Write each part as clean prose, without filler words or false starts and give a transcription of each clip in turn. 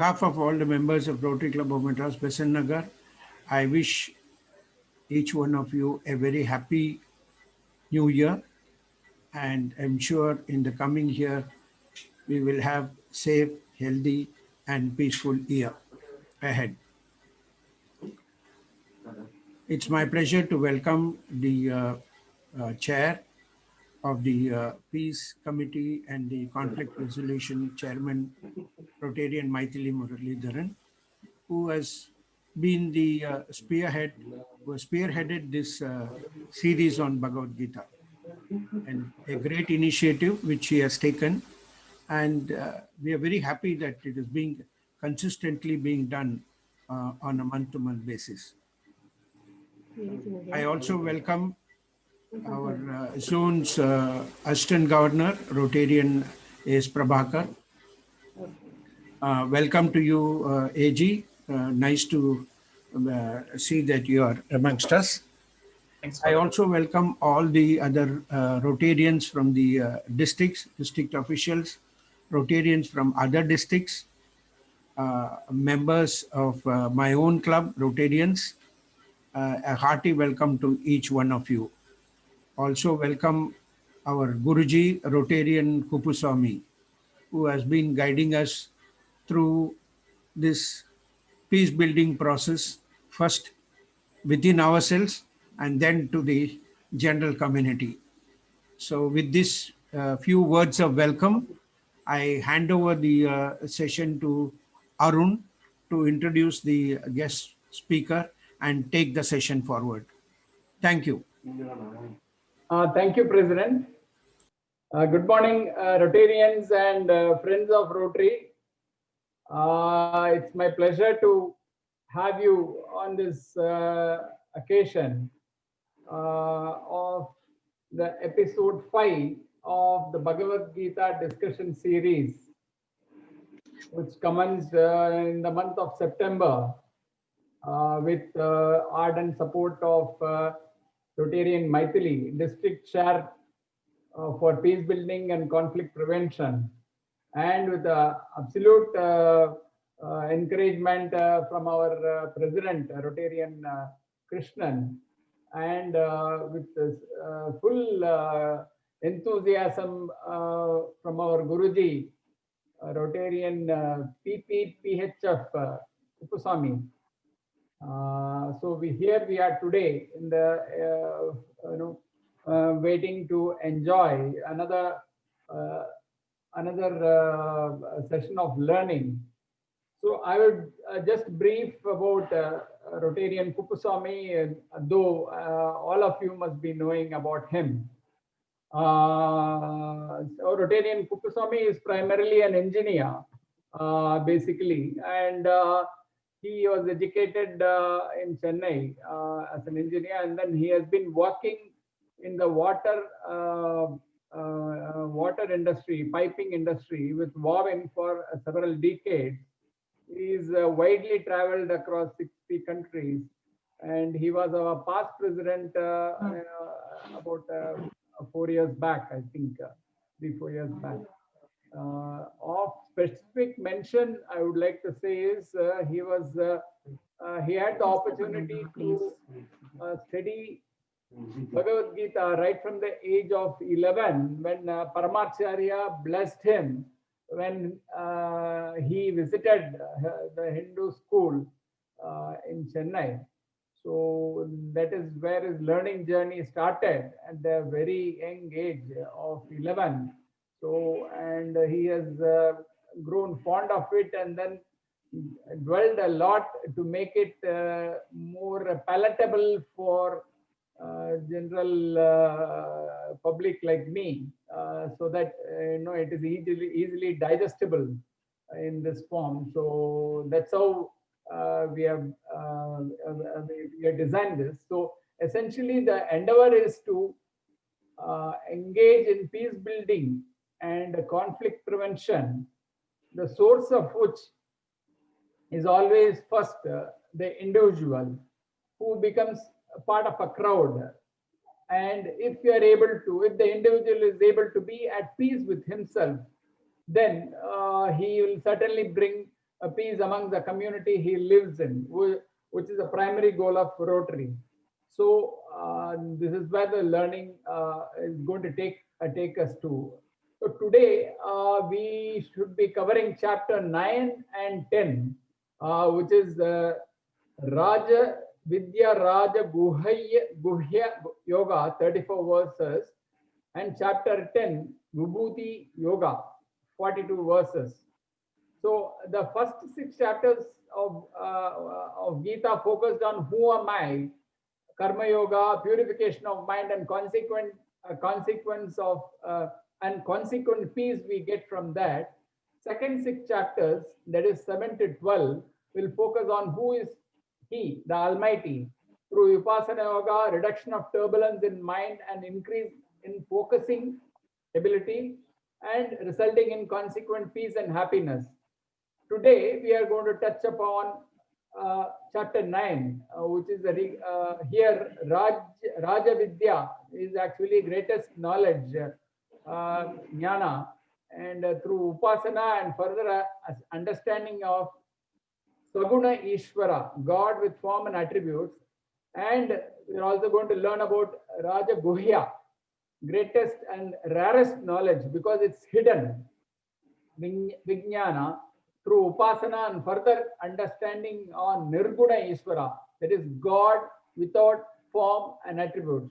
behalf of all the members of Rotary Club of Madras, Besant Nagar, I wish each one of you a very happy new year, and I'm sure in the coming year we will have safe, healthy, and peaceful year ahead. It's my pleasure to welcome the chair of the Peace Committee and the Conflict Resolution Chairman, Rotarian Maithili Muralidharan, who has been the who has spearheaded this series on Bhagavad Gita, and a great initiative which he has taken. And we are very happy that it is being consistently being done on a month-to-month basis. I also welcome our zone's Assistant Governor, Rotarian S. Prabhakar. Welcome to you, AG. Nice to see that you are amongst us. I also welcome all the other Rotarians from the districts, district officials, Rotarians from other districts, members of my own club, Rotarians. A hearty welcome to each one of you. Also welcome our Guruji, Rotarian Kupuswamy, who has been guiding us through this peace building process, first within ourselves and then to the general community. So with this few words of welcome, I hand over the session to Arun to introduce the guest speaker and take the session forward. Thank you. Thank you, President. Good morning, Rotarians and friends of Rotary. It's my pleasure to have you on this occasion of the episode 5 of the Bhagavad Gita discussion series, which commenced in the month of September with ardent support of Rotarian Maithili, District Chair for Peace Building and Conflict Prevention, and with absolute encouragement from our President, Rotarian Krishnan, and with full enthusiasm from our Guruji, Rotarian PPPHF Kupuswamy. So we are today in the waiting to enjoy another session of learning. So I would just brief about Rotarian Kupuswamy, though all of you must be knowing about him. So Rotarian Kupuswamy is primarily an engineer, basically, and he was educated in Chennai as an engineer, and then he has been working in the water industry, piping industry with Wavin for several decades. He is widely traveled across 60 countries, and he was our past president about 4 years back, I think, 3-4 years back. Of specific mention, I would like to say is he had the opportunity to study Bhagavad Gita right from the age of 11, when Paramacharya blessed him when he visited the Hindu school in Chennai. So that is where his learning journey started at the very young age of 11. So, and he has grown fond of it, and then dwelled a lot to make it more palatable for general public like me, so that it is easily digestible in this form. So that's how we have designed this. So essentially, the endeavor is to engage in peace building and conflict prevention, the source of which is always first the individual, who becomes a part of a crowd. And if you are able to, if the individual is able to be at peace with himself, then he will certainly bring peace among the community he lives in, which is the primary goal of Rotary. So this is where the learning is going to take us to. So today we should be covering chapter 9 and 10, which is Raja Vidya Raja Guhya Yoga, 34 verses, and chapter 10, Vibhuti Yoga, 42 verses. So the first 6 chapters of Gita focused on who am I, Karma Yoga, purification of mind, and consequence of and consequent peace we get from that. Second 6 chapters, that is 7 to 12, will focus on who is He, the Almighty, through Vipassana Yoga, reduction of turbulence in mind and increase in focusing ability, and resulting in consequent peace and happiness. Today, we are going to touch upon chapter 9, which is here Raja Vidya is actually greatest knowledge, jnana, and through upasana and further understanding of Saguna Ishvara, God with form and attributes. And we're also going to learn about Raja Guhya, greatest and rarest knowledge because it's hidden, Vijnana, through Upasana and further understanding on Nirguna Ishvara, that is God without form and attributes.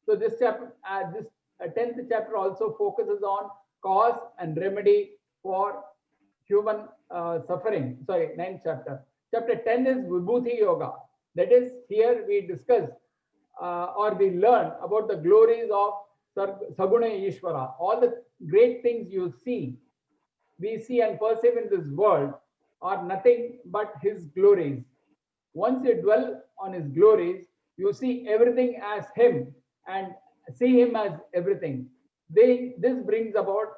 So this chapter, this 10th chapter also focuses on cause and remedy for human suffering. Sorry, 9th chapter. Chapter 10 is Vibhuti Yoga. That is, here we discuss or we learn about the glories of Saguna Ishvara. All the great things you see, we see and perceive in this world are nothing but his glories. Once you dwell on his glories, you see everything as him and see him as everything. This brings about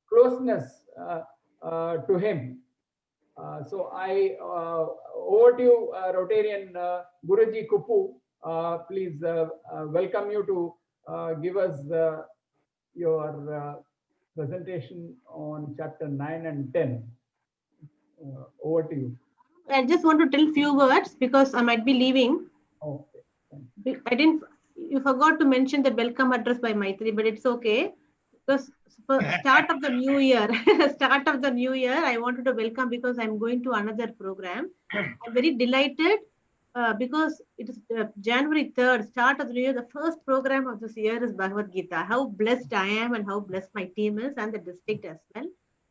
closeness to him. So I over to you, Rotarian Guruji Kupu. Please welcome you to give us your presentation on chapter 9 and 10. Over to you. I just want to tell few words because I might be leaving. Okay. You forgot to mention the welcome address by Maitri, but it's okay. Because for start of the new year, I wanted to welcome because I'm going to another program. I'm very delighted because it is January 3rd, start of the new year. The first program of this year is Bhagavad Gita. How blessed I am and how blessed my team is and the district as well.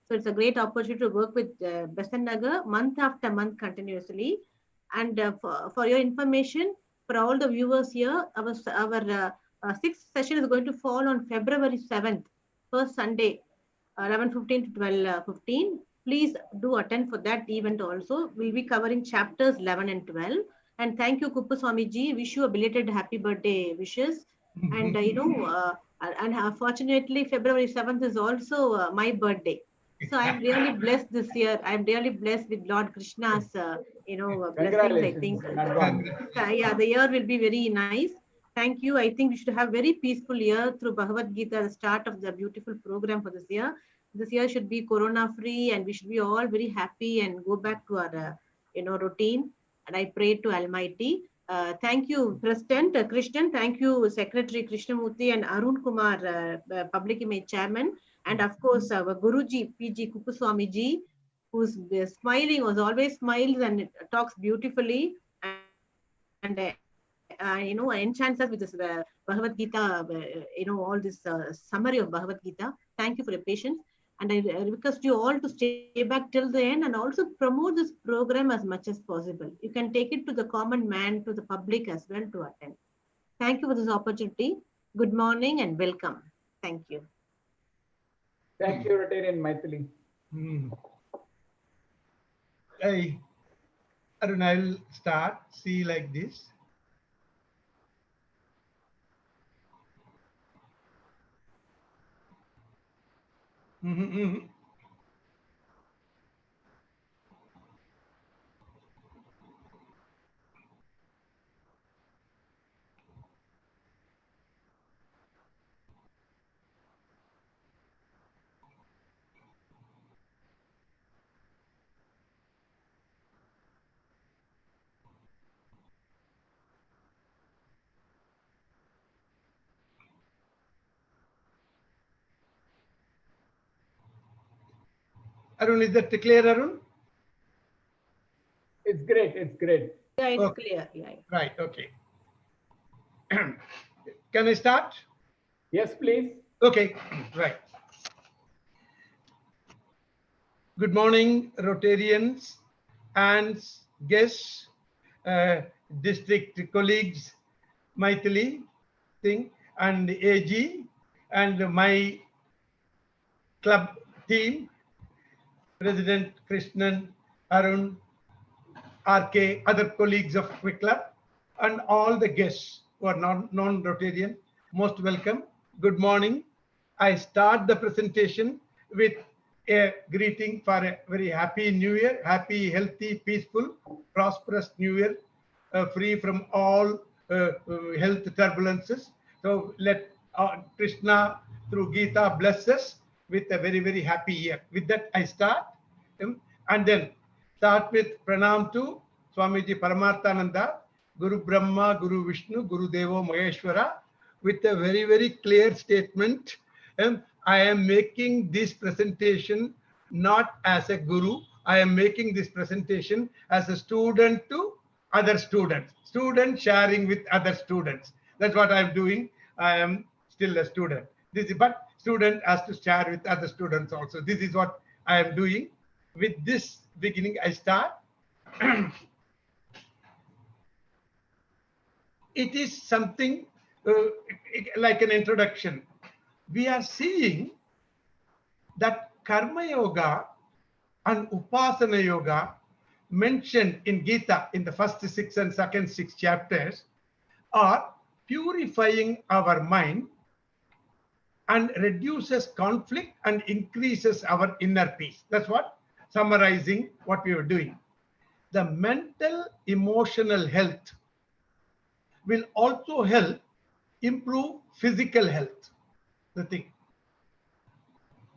So it's a great opportunity to work with Besant Nagar month after month continuously. And for your information, for all the viewers here, our sixth session is going to fall on February 7th, first Sunday, 11:15 to 12:15. Please do attend for that event also. We'll be covering chapters 11 and 12. And thank you, Kuppaswamy ji. Wish you a belated happy birthday wishes. And fortunately, February 7th is also my birthday. So I'm really blessed this year. I'm really blessed with Lord Krishna's, blessings, I think. Yeah, the year will be very nice. Thank you. I think we should have very peaceful year through Bhagavad Gita, the start of the beautiful program for this year. This year should be corona free and we should be all very happy and go back to our, routine. And I pray to Almighty. Thank you, President Krishnan. Thank you, Secretary Krishnamurthy and Arun Kumar, Public Image Chairman. And of course, our Guruji, PG Kuppaswamy ji, who's smiling, was always smiles and talks beautifully. And enchants us with this Bhagavad Gita, all this summary of Bhagavad Gita. Thank you for your patience. And I request you all to stay back till the end and also promote this program as much as possible. You can take it to the common man, to the public as well to attend. Thank you for this opportunity. Good morning and welcome. Thank you. Thank you, Rotarian Maithili. Arun, I'll start. See like this. Arun, is that clear, Arun? It's great. It's great. Yeah, it's Okay. clear. Yeah. Right, okay. Can I start? Yes, please. Okay, right. Good morning, Rotarians and guests, district colleagues, Maithili Singh and AG, and my club team, President Krishnan, Arun, RK, other colleagues of Quick Club, and all the guests who are non-Rotarian, most welcome. Good morning. I start the presentation with a greeting for a very happy new year, happy, healthy, peaceful, prosperous new year, free from all health turbulences. So let Krishna through Gita bless us with a very, very happy year. With that, I start. And then start with pranam to Swamiji Paramarthananda, Guru Brahma, Guru Vishnu, Guru Devo Maheshwara, with a very, very clear statement. I am making this presentation not as a guru. I am making this presentation as a student to other students. Student sharing with other students. That's what I'm doing. I am still a student. But student has to share with other students also. This is what I am doing. With this beginning, I start. It is something like an introduction. We are seeing that Karma Yoga and Upasana Yoga mentioned in Gita in the first 6 and second 6 chapters are purifying our mind and reduces conflict and increases our inner peace. That's what, summarizing what we are doing. The mental, emotional health will also help improve physical health. The thing.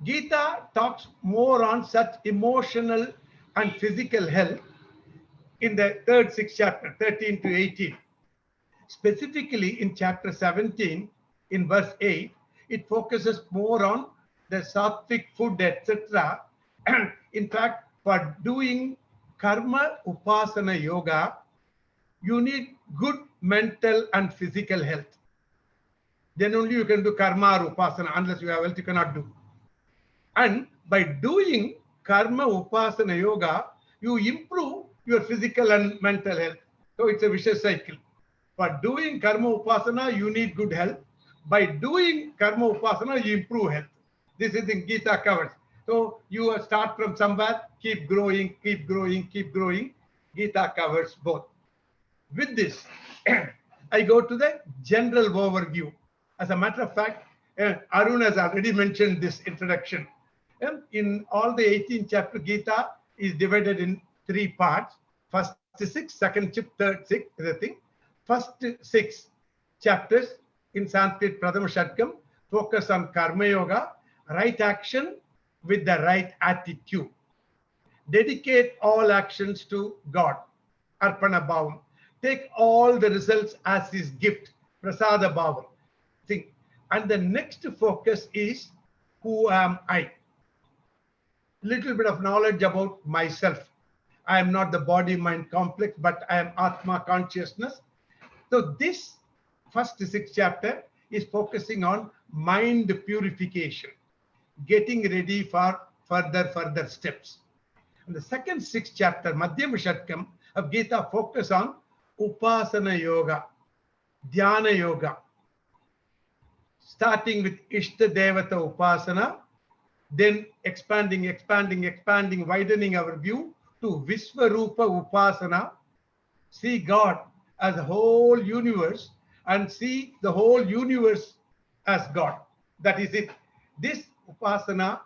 Gita talks more on such emotional and physical health in the third 6 chapter, 13 to 18. Specifically in chapter 17, in verse 8, it focuses more on the sattvic food, etc. In fact, for doing karma upasana yoga, you need good mental and physical health. Then only you can do karma or upasana. Unless you have health, you cannot do. And by doing karma upasana yoga, you improve your physical and mental health. So it's a vicious cycle. For doing karma upasana, you need good health. By doing karma upasana, you improve health. This is in Gita covers. So you start from somewhere, keep growing, keep growing, keep growing. Gita covers both. With this, I go to the general overview. As a matter of fact, Arun has already mentioned this introduction. In all the 18 chapter, Gita is divided in 3 parts. First 6, second 3rd 6, the thing. First 6 chapters in Sanskrit Pradama Shatkam focus on Karma Yoga, right action with the right attitude. Dedicate all actions to God, Arpana Bhavam. Take all the results as his gift, Prasada Bhavam. Think. And the next focus is, who am I? Little bit of knowledge about myself. I am not the body-mind complex, but I am Atma consciousness. So this first 6 chapter is focusing on mind purification, getting ready for further steps. And the second 6 chapter, Madhyama Shatkam of Gita, focus on Upasana Yoga, Dhyana Yoga, starting with Ishta Devata Upasana, then expanding, widening our view to Visvarupa Upasana, see God as a whole universe and see the whole universe as God. That is it. This Upasana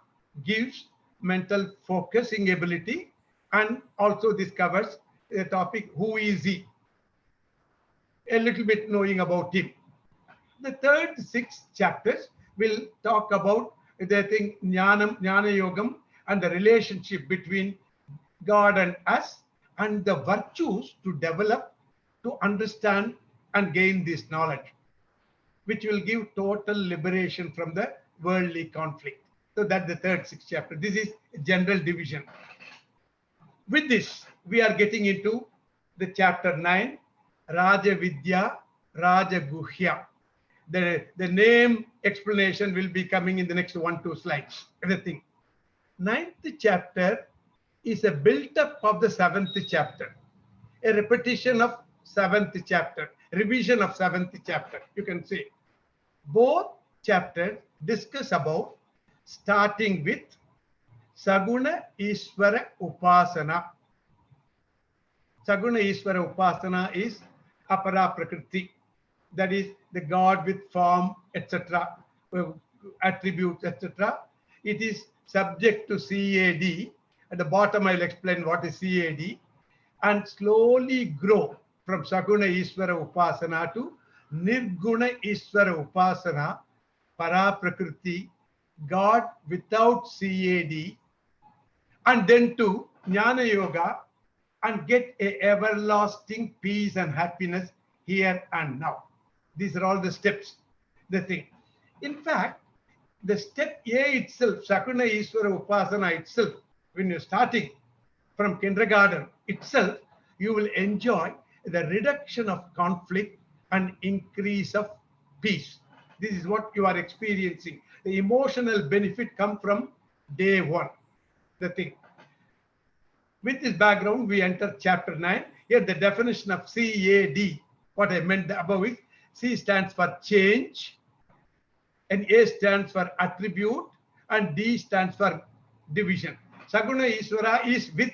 gives mental focusing ability, and also this covers the topic, who is he? A little bit knowing about him. The third 6 chapters will talk about the thing Jnana Yogam and the relationship between God and us, and the virtues to develop, to understand and gain this knowledge, which will give total liberation from the worldly conflict. So that's the third sixth chapter. This is general division. With this, we are getting into the chapter 9, Raja Vidya, Raja Guhya. The name explanation will be coming in the next 1-2 slides. Everything. Ninth chapter is a build-up of the 7th chapter, a repetition of 7th chapter, revision of 7th chapter, you can say. Both chapters discuss about starting with Saguna Ishvara Upasana. Saguna Ishvara Upasana is Apara Prakriti, that is the God with form, etc., attributes, etc. It is subject to CAD. At the bottom, I'll explain what is CAD, and slowly grow from Saguna Ishvara Upasana to Nirguna Ishvara Upasana, Para Prakriti, God without CAD, and then to Jnana Yoga, and get a everlasting peace and happiness here and now. These are all the steps, the thing. In fact, the step A itself, Saguna Ishvara Upasana itself, when you're starting from kindergarten itself, you will enjoy the reduction of conflict and increase of peace. This is what you are experiencing. The emotional benefit come from day one, the thing. With this background, we enter chapter 9. Here the definition of CAD, what I meant above is, C stands for change, and A stands for attribute, and D stands for division. Saguna Ishvara is with,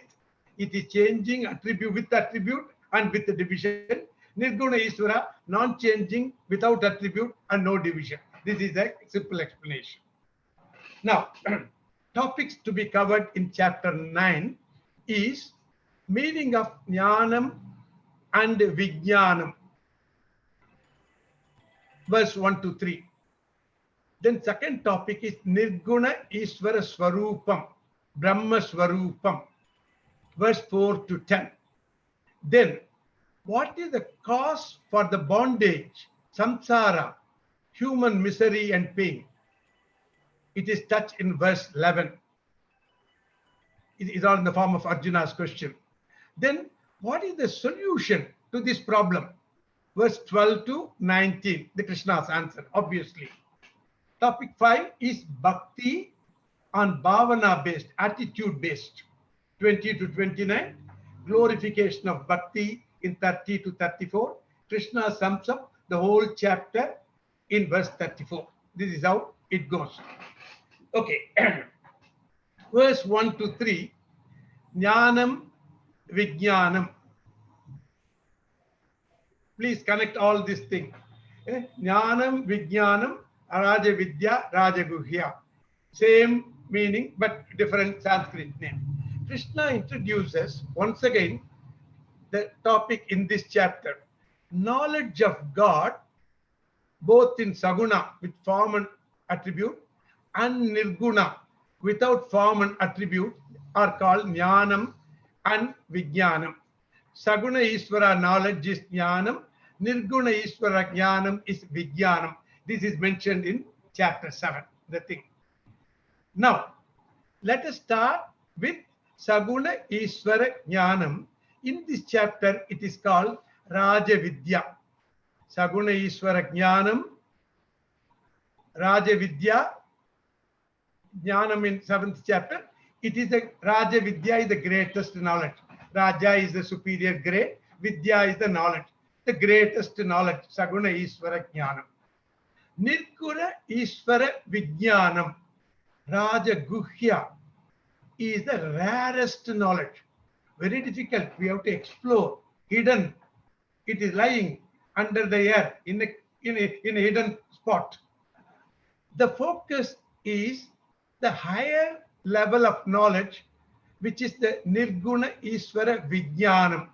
it is changing attribute with attribute and with the division. Nirguna Ishvara, non-changing, without attribute and no division. This is a simple explanation. Now, topics to be covered in chapter 9 is meaning of Jnanam and Vijnanam. Verse 1 to 3. Then second topic is Nirguna Ishvara Swarupam, Brahma Swarupam. Verse 4 to 10. Then, what is the cause for the bondage, samsara, human misery and pain? It is touched in verse 11. It is all in the form of Arjuna's question. Then, what is the solution to this problem? Verse 12 to 19, the Krishna's answer, obviously. Topic 5 is Bhakti on Bhavana based, attitude based. 20 to 29, glorification of Bhakti in 30 to 34. Krishna sums up the whole chapter in verse 34. This is how it goes. Okay. Verse 1 to 3, Jnanam, Vijnanam. Please connect all these things. Jnanam, Vijnanam, Raja Vidya, Raja Guhya. Same meaning, but different Sanskrit name. Krishna introduces once again the topic in this chapter. Knowledge of God, both in Saguna, with form and attribute, and Nirguna, without form and attribute, are called Jnanam and Vijnanam. Saguna Ishvara knowledge is Jnanam. Nirguna Ishvara Jnanam is Vijnanam. This is mentioned in chapter 7, the thing. Now, let us start with Saguna Ishvara Jnanam. In this chapter, it is called Raja Vidya. Saguna Ishvara Jnanam, Raja Vidya, Jnanam in 7th chapter. It is the Raja Vidya is the greatest knowledge. Raja is the superior grade. Vidya is the knowledge. The greatest knowledge. Saguna Ishvara Jnanam. Nirguna Ishvara Vijnanam, Raja Guhya, is the rarest knowledge. Very difficult. We have to explore. Hidden. It is lying under the earth in a hidden spot. The focus is the higher level of knowledge, which is the Nirguna Ishvara Vijnanam.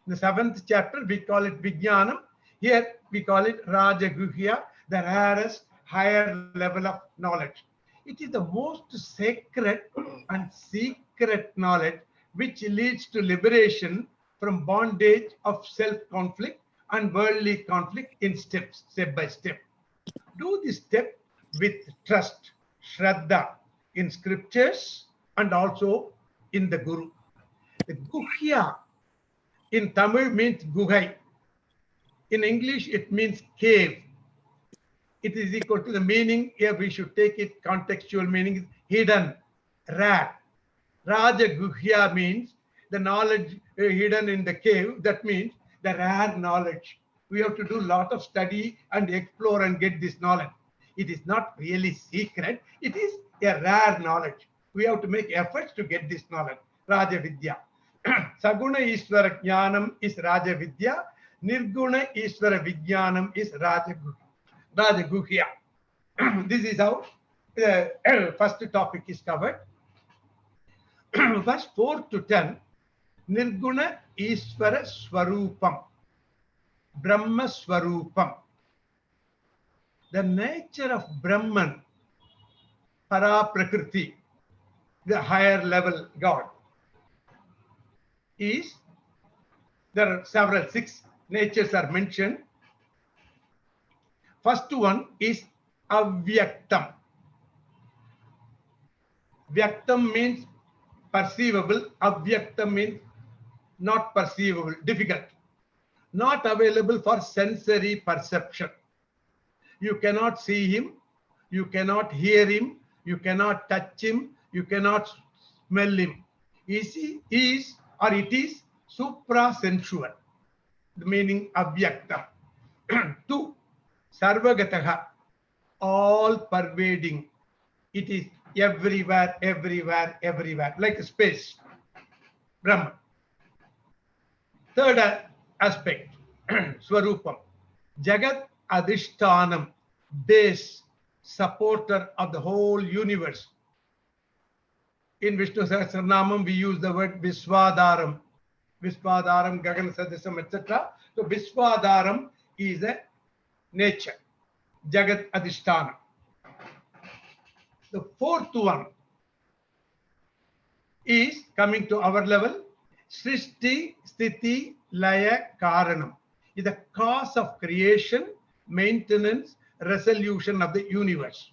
In the 7th chapter, we call it Vijnanam. Here, we call it Raja Guhya, the rarest, higher level of knowledge. It is the most sacred and secret knowledge which leads to liberation from bondage of self-conflict and worldly conflict in steps, step by step. Do this step with trust, Shraddha in scriptures and also in the Guru. The Guhya in Tamil means Guhai. In English, it means cave. It is equal to the meaning. Here we should take it contextual meaning, hidden, rare. Raja Guhya means the knowledge hidden in the cave. That means the rare knowledge. We have to do a lot of study and explore and get this knowledge. It is not really secret. It is a rare knowledge. We have to make efforts to get this knowledge. Raja Vidya. Saguna Ishvara Jnanam is Raja Vidya. Nirguna Ishvara Vijnanam is Raja Guhya. This is how the first topic is covered. Verse 4 to 10. Nirguna Ishvara Swarupam. Brahma Swarupam. The nature of Brahman, Para Prakriti, the higher level God, is, there are several, 6 natures are mentioned. First one is Avyaktam. Vyaktam means perceivable, Avyaktam means not perceivable, difficult, not available for sensory perception. You cannot see him, you cannot hear him, you cannot touch him, you cannot smell him. He is or it is supra-sensual, the meaning Avyaktam. 2, Sarvagataha, all pervading. It is everywhere, everywhere, everywhere, like space, Brahman. Third aspect, Swarupam, Jagat Adhishtanam, base, supporter of the whole universe. In Vishnu Sahasranamam, we use the word Viswadaram, Gagan Sadisam, etc. So Viswadaram is a nature, Jagat Adhishtanam. The fourth one is coming to our level, Srishti Sthiti Laya Karanam, is the cause of creation, maintenance, resolution of the universe.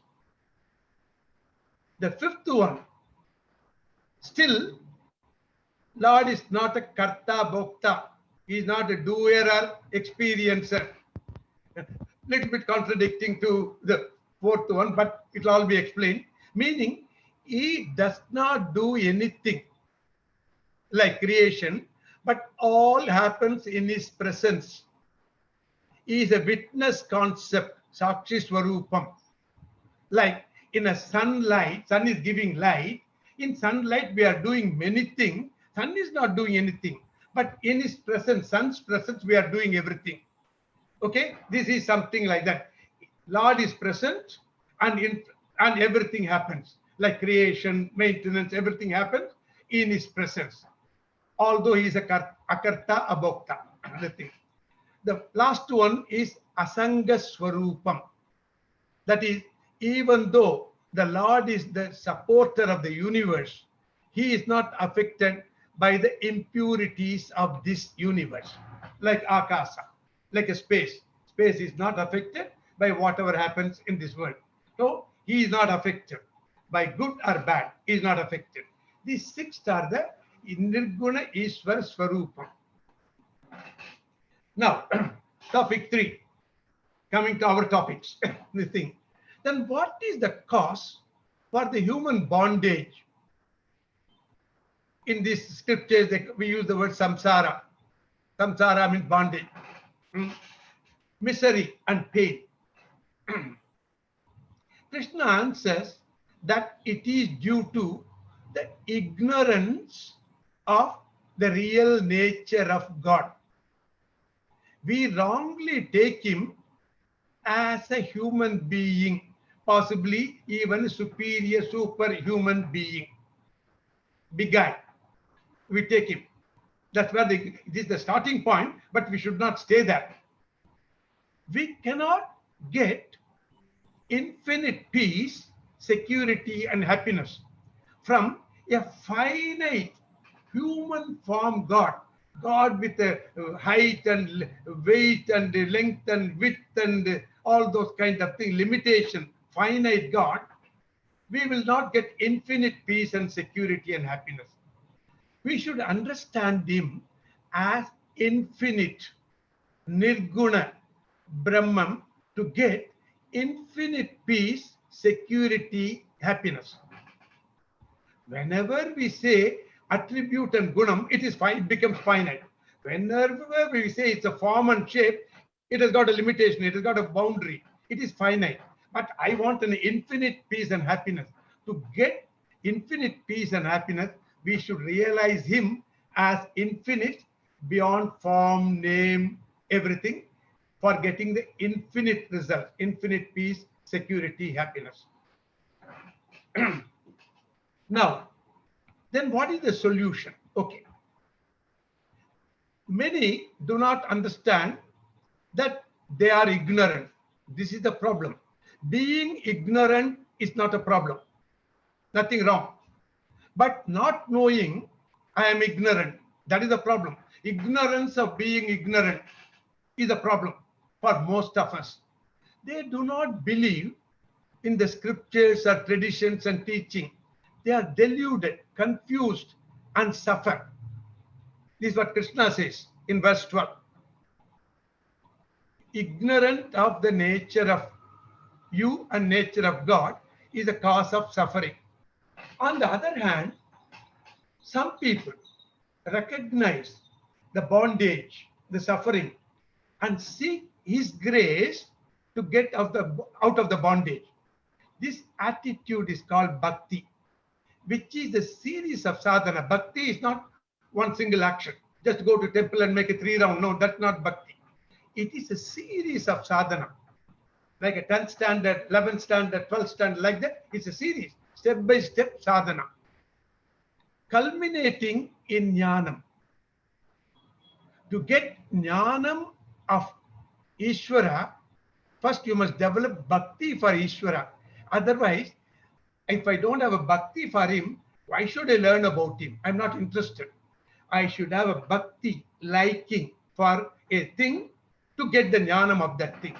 The fifth one, still, Lord is not a Karta Bhokta. He is not a doer or experiencer. Little bit contradicting to the fourth one, but it will all be explained. Meaning, he does not do anything like creation, but all happens in his presence. He is a witness concept, Sakshi Swarupam. Like in a sunlight, sun is giving light. In sunlight, we are doing many things. Sun is not doing anything. But in his presence, sun's presence, we are doing everything. Okay? This is something like that. Lord is present and everything happens. Like creation, maintenance, everything happens in his presence. Although he is a Akarta Abhokta. The last one is Asanga Swarupam. That is, even though the Lord is the supporter of the universe, he is not affected by the impurities of this universe. Like Akasa, like a space. Space is not affected by whatever happens in this world. So he is not affected by good or bad. He is not affected. These 6 are the Nirguna Ishvara Swarupam. Now, topic 3, coming to our topics, the thing. Then what is the cause for the human bondage? In this scriptures, we use the word samsara. Samsara means bondage, misery and pain. Krishna answers that it is due to the ignorance of the real nature of God. We wrongly take him as a human being, possibly even superior, superhuman being. Big guy. We take him. That's where this is the starting point, but we should not stay there. We cannot get infinite peace, security, and happiness from a finite human form God. God with a height and weight and length and width and all those kind of things, limitation, finite God. we will not get infinite peace and security and happiness. We should understand him as infinite, Nirguna, Brahman, to get infinite peace, security, happiness. Whenever we say attribute and gunam, it becomes finite. Whenever we say it's a form and shape, it has got a limitation, it has got a boundary, it is finite. But I want an infinite peace and happiness. To get infinite peace and happiness, we should realize him as infinite, beyond form, name, everything, for getting the infinite result, infinite peace, security, happiness. Now, then what is the solution? Okay. Many do not understand that they are ignorant. This is the problem. Being ignorant is not a problem. Nothing wrong. But not knowing I am ignorant, that is the problem. Ignorance of being ignorant is a problem for most of us. They do not believe in the scriptures or traditions and teaching. They are deluded, confused, and suffer. This is what Krishna says in verse 12. Ignorant of the nature of you and nature of God is a cause of suffering. On the other hand, some people recognize the bondage, the suffering, and seek his grace to get out of the bondage. This attitude is called bhakti, which is a series of sadhana. Bhakti is not one single action. Just go to temple and make a 3-round. No, that's not bhakti. It is a series of sadhana. Like a 10th standard, 11th standard, 12th standard, like that. It's a series, step by step sadhana. Culminating in jnanam. To get jnanam of Ishvara, first you must develop bhakti for Ishvara. Otherwise, if I don't have a bhakti for him, why should I learn about him? I'm not interested. I should have a bhakti, liking for a thing to get the jnanam of that thing.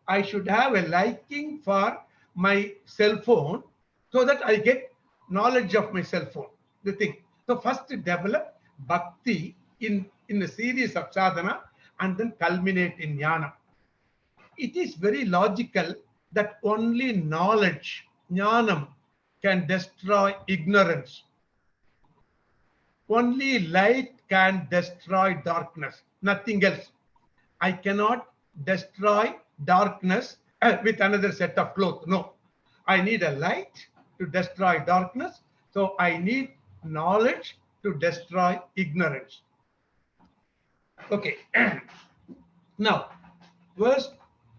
I should have a liking for my cell phone so that I get knowledge of my cell phone, the thing. So first develop bhakti in a series of sadhana and then culminate in jnana. It is very logical that only knowledge, jnanam, can destroy ignorance. Only light can destroy darkness, nothing else. I cannot destroy darkness with another set of clothes. No, I need a light to destroy darkness. So I need knowledge to destroy ignorance. Okay. Now, verse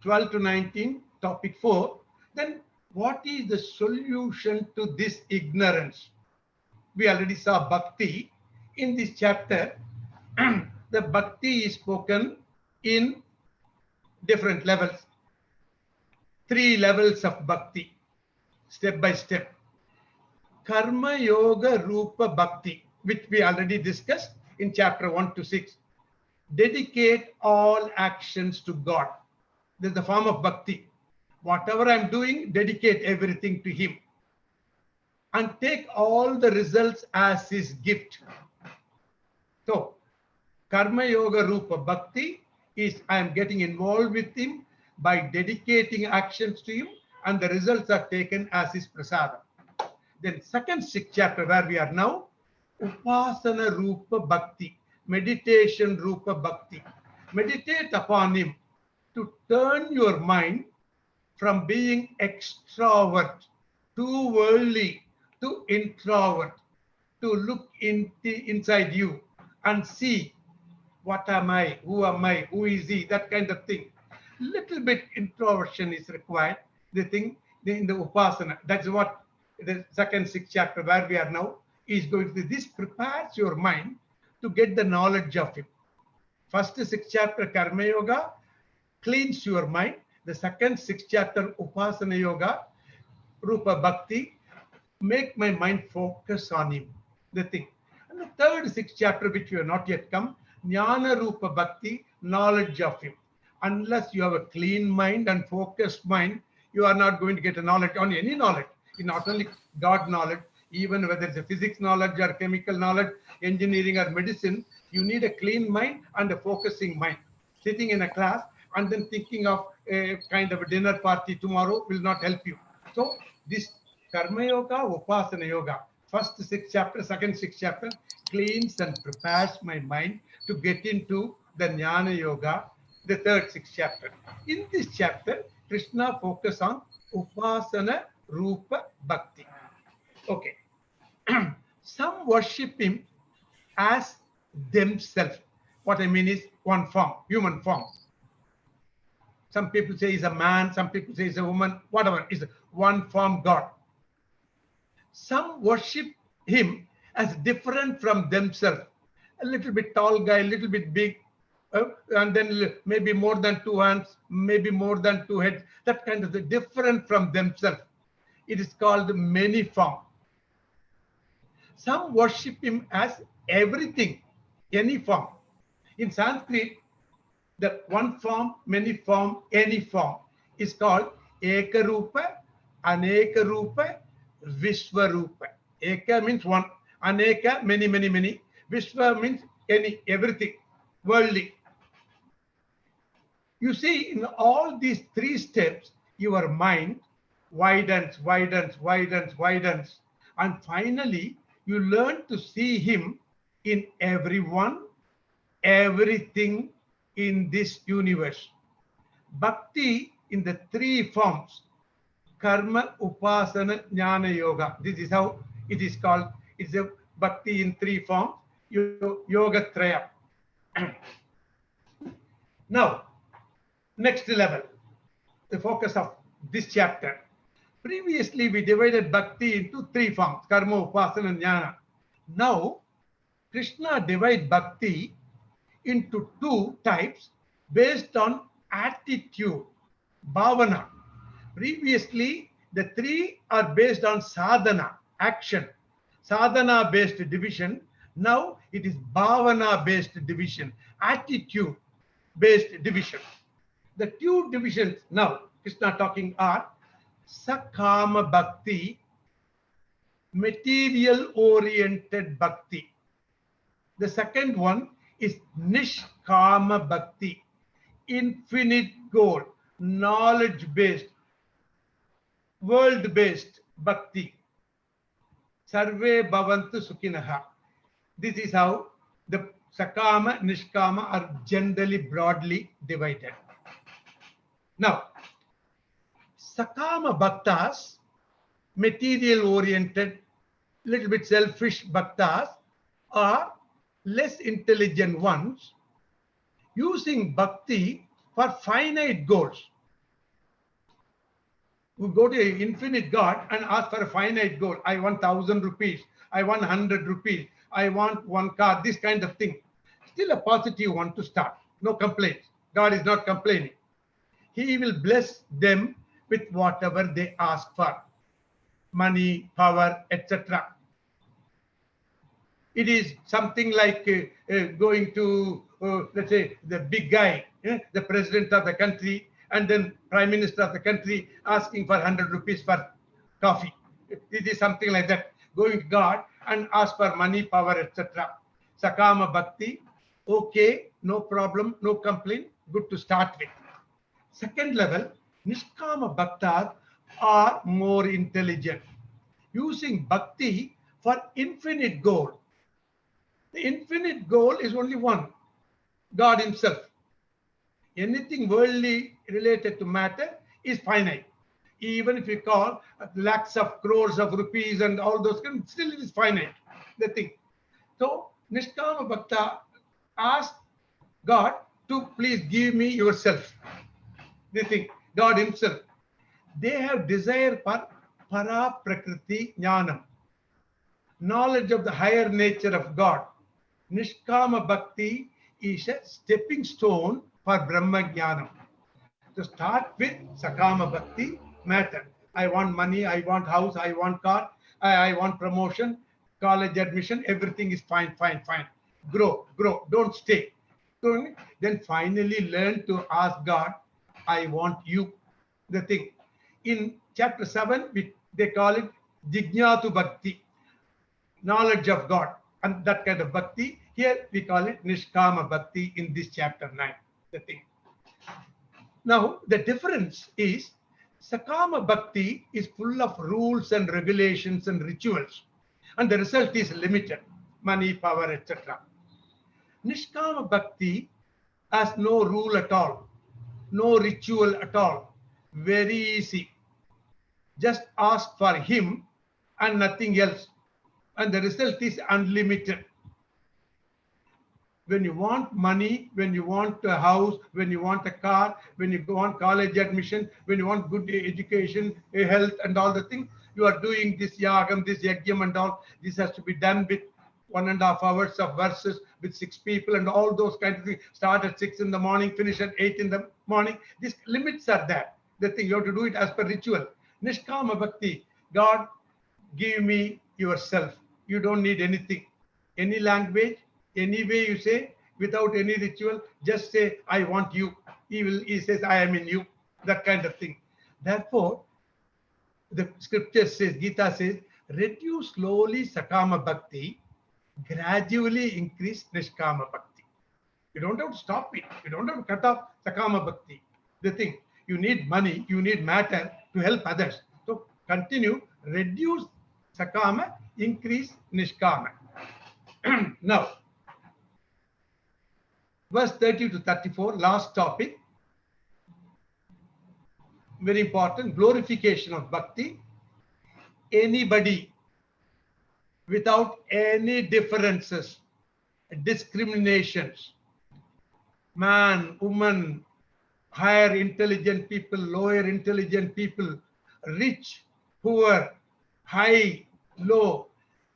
12 to 19, topic 4. Then what is the solution to this ignorance? We already saw bhakti. In this chapter, the bhakti is spoken in different levels. 3 levels of bhakti, step by step. Karma Yoga Rupa Bhakti, which we already discussed in chapter 1 to 6. Dedicate all actions to God. This is the form of bhakti. Whatever I'm doing, dedicate everything to him. And take all the results as his gift. So, Karma Yoga Rupa Bhakti is I am getting involved with him by dedicating actions to him, and the results are taken as his prasada. Then second 6th chapter where we are now, Upasana Rupa Bhakti, meditation Rupa Bhakti. Meditate upon him to turn your mind from being extrovert, too worldly, to introvert, to look inside you and see what am I, who is he, that kind of thing. Little bit introversion is required. The thing in the Upasana, that's what the second 6th chapter where we are now is going to. This prepares your mind to get the knowledge of him. First 6th chapter Karma Yoga cleans your mind. The second 6th chapter Upasana Yoga, Rupa Bhakti, make my mind focus on him, the thing. And the third 6th chapter, which you have not yet come, Jnana Rupa Bhakti, knowledge of him. Unless you have a clean mind and focused mind, you are not going to get a knowledge on any knowledge. not only God knowledge, even whether it's a physics knowledge or chemical knowledge, engineering or medicine, you need a clean mind and a focusing mind. Sitting in a class and then thinking of a kind of a dinner party tomorrow will not help you. So this Karma Yoga, Upasana Yoga, first 6 chapter, second 6 chapter, cleans and prepares my mind to get into the Jnana Yoga, the third 6 chapter. In this chapter, Krishna focus on Upasana Rupa Bhakti. Okay. Some worship him as themselves. What I mean is one form, human form. Some people say he's a man, some people say he's a woman, whatever, is one form God. Some worship him as different from themselves. A little bit tall guy, a little bit big, and then maybe more than 2 hands, maybe more than 2 heads, that kind of different from themselves. It is called many form. Some worship him as everything, any form. In Sanskrit, the one form, many form, any form is called Ekarupa, Anekarupa, Vishwarupa. Eka means one, Aneka, many, many, many. Vishwa means any, everything, worldly. You see, in all these 3 steps, your mind widens, widens, widens, widens. And finally, you learn to see him in everyone, everything in this universe. Bhakti in the 3 forms, Karma, Upasana, Jnana Yoga. This is how it is called. It's a Bhakti in 3 forms, Yoga Traya. Now, next level, the focus of this chapter. Previously, we divided Bhakti into 3 forms, Karma, Upasana, and Jnana. Now, Krishna divides Bhakti into 2 types based on attitude, bhavana. Previously, the 3 are based on sadhana, action, sadhana based division. Now it is bhavana based division, attitude based division. The 2 divisions now Krishna talking are Sakama Bhakti, material oriented Bhakti. The second one is Nishkama Bhakti, infinite goal, knowledge based, world based Bhakti. Sarve Bhavantu Sukhinaha. This is how the Sakama, Nishkama are generally broadly divided. Now, Sakama Bhaktas, material oriented, little bit selfish Bhaktas, are less intelligent ones using Bhakti for finite goals. We go to an infinite God and ask for a finite goal. I want 1,000 rupees. I want 100 rupees. I want 1 car, this kind of thing. Still a positive one to start. No complaints. God is not complaining. He will bless them with whatever they ask for. Money, power, etc. It is something like going to, let's say, the big guy, the president of the country, and then prime minister of the country asking for 100 rupees for coffee. It is something like that. Going to God and ask for money, power, etc. Sakama Bhakti, okay, no problem, no complaint, good to start with. Second level, Nishkama Bhaktas are more intelligent, using Bhakti for infinite goal. The infinite goal is only one, God himself. Anything worldly related to matter is finite. Even if you call lakhs of crores of rupees and all those, still it is finite, the thing. So, Nishkama Bhakta asked God to please give me yourself. They think, God himself. They have desire for para prakriti jnanam, knowledge of the higher nature of God. Nishkama Bhakti is a stepping stone for Brahma Jnanam. To start with Sakama Bhakti matter. I want money, I want house, I want car, I want promotion, college admission, everything is fine, fine, fine. Grow, grow, don't stay. Then finally learn to ask God, I want you. The thing. In chapter 7, we they call it Jijñāsu Bhakti, knowledge of God. And that kind of bhakti, here we call it Nishkama Bhakti in this chapter 9. The thing. Now, the difference is Sakama Bhakti is full of rules and regulations and rituals, and the result is limited, money, power, etc. Nishkama Bhakti has no rule at all, no ritual at all, very easy. Just ask for him and nothing else, and the result is unlimited. When you want money, when you want a house, when you want a car, when you want college admission, when you want good education, health and all the things, you are doing this yagam, this yagyam and all. This has to be done with 1.5 hours of verses with 6 people and all those kinds of things. Start at 6 in the morning, finish at 8 in the morning. These limits are there. The thing, you have to do it as per ritual. Nishkama Bhakti, God, give me yourself. You don't need anything, any language, any way you say, without any ritual, just say, I want you. He says, I am in you, that kind of thing. Therefore, the scripture says, Gita says, reduce slowly Sakama Bhakti, gradually increase Nishkama Bhakti. You don't have to stop it. You don't have to cut off Sakama Bhakti. The thing, you need money, you need matter to help others. So continue, reduce Sakama, increase Nishkama. Now, verse 30 to 34, last topic. Very important, glorification of bhakti. Anybody without any differences, discriminations, man, woman, higher intelligent people, lower intelligent people, rich, poor, high, low,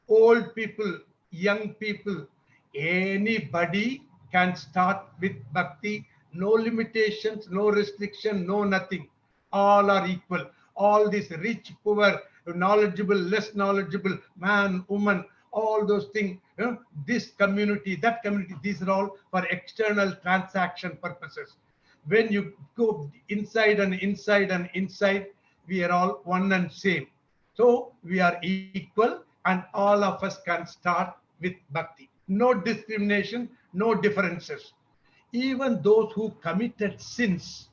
old people, young people, anybody can start with bhakti, no limitations, no restriction, no nothing. All are equal. All these rich, poor, knowledgeable, less knowledgeable, man, woman, all those things, this community, that community, these are all for external transaction purposes. When you go inside and inside and inside, we are all one and same. So we are equal and all of us can start with bhakti. No discrimination, no differences. Even those who committed sins,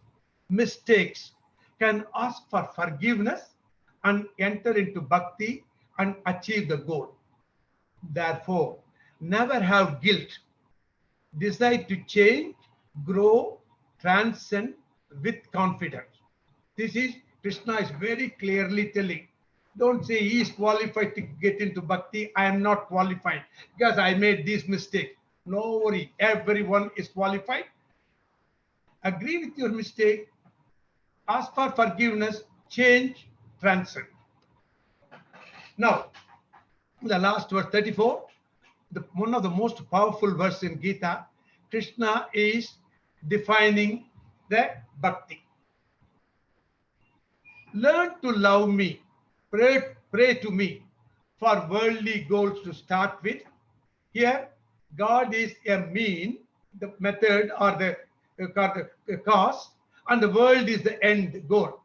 mistakes, can ask for forgiveness and enter into bhakti and achieve the goal. Therefore, never have guilt. Decide to change, grow, transcend with confidence. This is, Krishna is very clearly telling. Don't say he is qualified to get into bhakti. I am not qualified because I made this mistake. No worry, everyone is qualified. Agree with your mistake, ask for forgiveness, change, transcend. Now, the last verse 34, one of the most powerful verses in Gita, Krishna is defining the bhakti. Learn to love me, pray to me for worldly goals to start with. Here, God is a mean, the method or the cause, and the world is the end goal.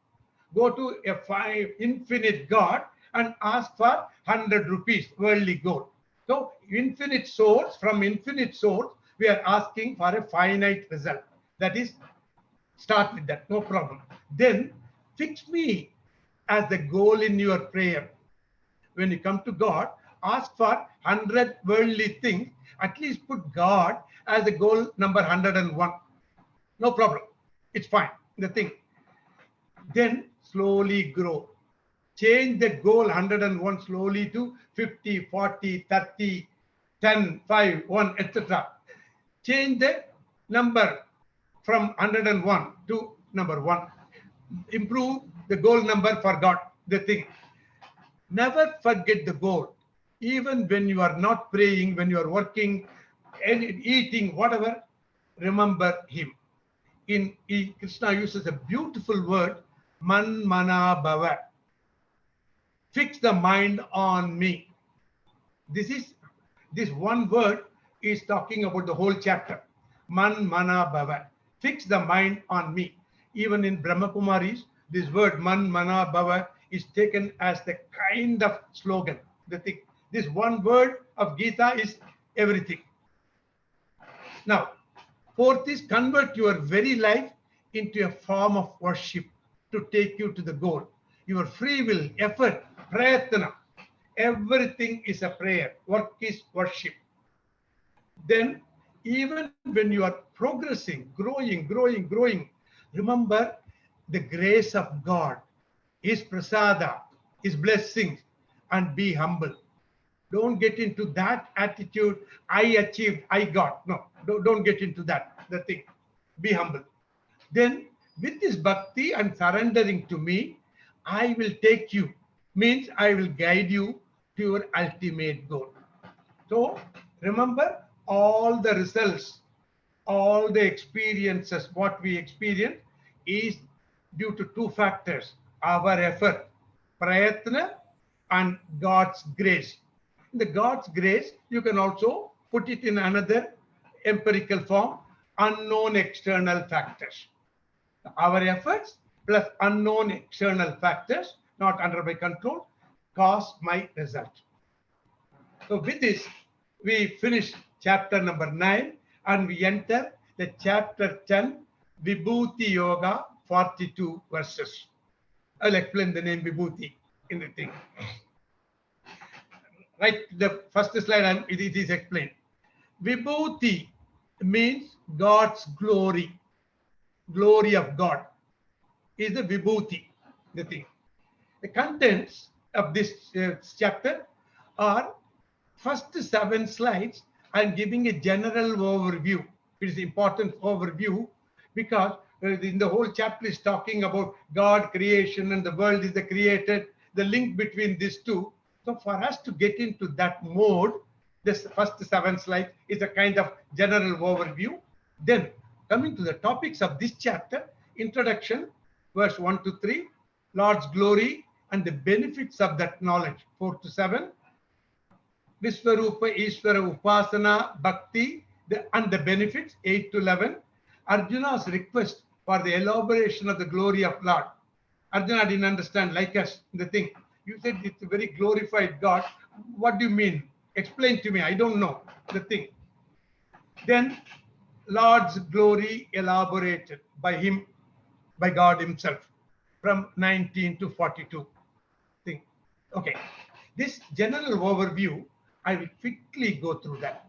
Go to a infinite God and ask for 100 rupees, worldly goal. So infinite source, from infinite source, we are asking for a finite result. That is, start with that, no problem. Then fix me as the goal in your prayer. When you come to God, ask for 100 worldly things, at least put God as the goal number 101. No problem. It's fine. The thing. Then slowly grow. Change the goal 101 slowly to 50, 40, 30, 10, 5, 1, etc. Change the number from 101 to number 1. Improve the goal number for God. The thing. Never forget the goal. Even when you are not praying, when you are working, eating, whatever, remember him. Krishna uses a beautiful word, man mana bhava. Fix the mind on me. This one word is talking about the whole chapter. Man mana bhava. Fix the mind on me. Even in Brahma Kumaris, this word man mana bhava is taken as the kind of slogan. The thing, this one word of Gita is everything. Now, fourth is convert your very life into a form of worship to take you to the goal. Your free will, effort, prayatna, everything is a prayer. Work is worship. Then, even when you are progressing, growing, remember the grace of God, His prasada, His blessings, and be humble. Don't get into that attitude, I achieved, I got. No, don't get into that. The thing. Be humble. Then, with this bhakti and surrendering to me, I will take you, means I will guide you to your ultimate goal. So, remember, all the results, all the experiences, what we experience is due to two factors: our effort, prayatna, and God's grace. The God's grace, you can also put it in another empirical form: unknown external factors. Our efforts plus unknown external factors, not under my control, cause my result. So with this, we finish chapter number 9 and we enter the chapter 10, Vibhuti Yoga, 42 verses. I'll explain the name Vibhuti in the thing. Right, the first slide, it is explained. Vibhuti means God's glory. Glory of God is the Vibhuti, the thing. The contents of this chapter are first 7 slides. I'm giving a general overview. It is important overview because in the whole chapter is talking about God, creation, and the world is the created, the link between these two. So for us to get into that mode, this first 7 slides is a kind of general overview. Then coming to the topics of this chapter, introduction, verse 1 to 3, Lord's glory and the benefits of that knowledge, 4 to 7, Vishwarupa Ishvara Upasana Bhakti and the benefits, 8 to 11, Arjuna's request for the elaboration of the glory of Lord. Arjuna didn't understand, like us, the thing. You said it's a very glorified God. What do you mean? Explain to me. I don't know the thing. Then Lord's glory elaborated by him, by God himself, from 19 to 42. Thing. Okay. This general overview, I will quickly go through that.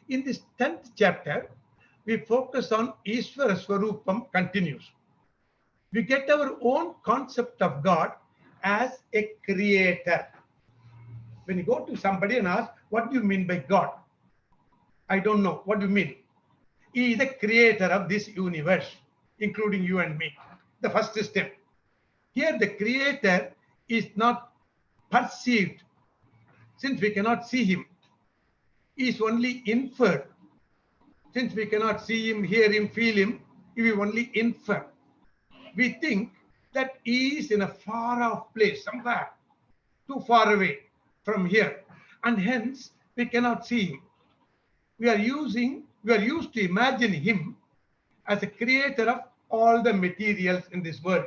In this 10th chapter, we focus on Ishvara Swarupam continues. We get our own concept of God as a creator. When you go to somebody and ask, what do you mean by God? I don't know. What do you mean? He is the creator of this universe, including you and me. The first step. Here the creator is not perceived, since we cannot see him. He is only inferred. Since we cannot see him, hear him, feel him, we only infer. We think that he is in a far off place, somewhere, too far away from here, and hence we cannot see him. We are used to imagine him as a creator of all the materials in this world.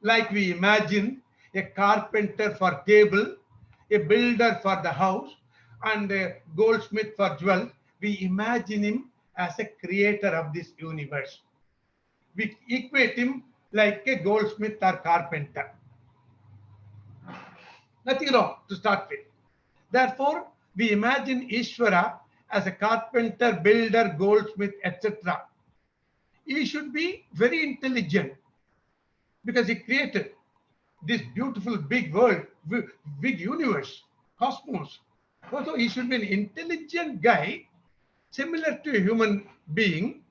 Like we imagine a carpenter for table, a builder for the house, and a goldsmith for jewels. We imagine him as a creator of this universe. We equate him like a goldsmith or carpenter. Nothing wrong to start with. Therefore, we imagine Ishvara as a carpenter, builder, goldsmith, etc. He should be very intelligent because he created this beautiful big world, big universe, cosmos. Also, he should be an intelligent guy, similar to a human being,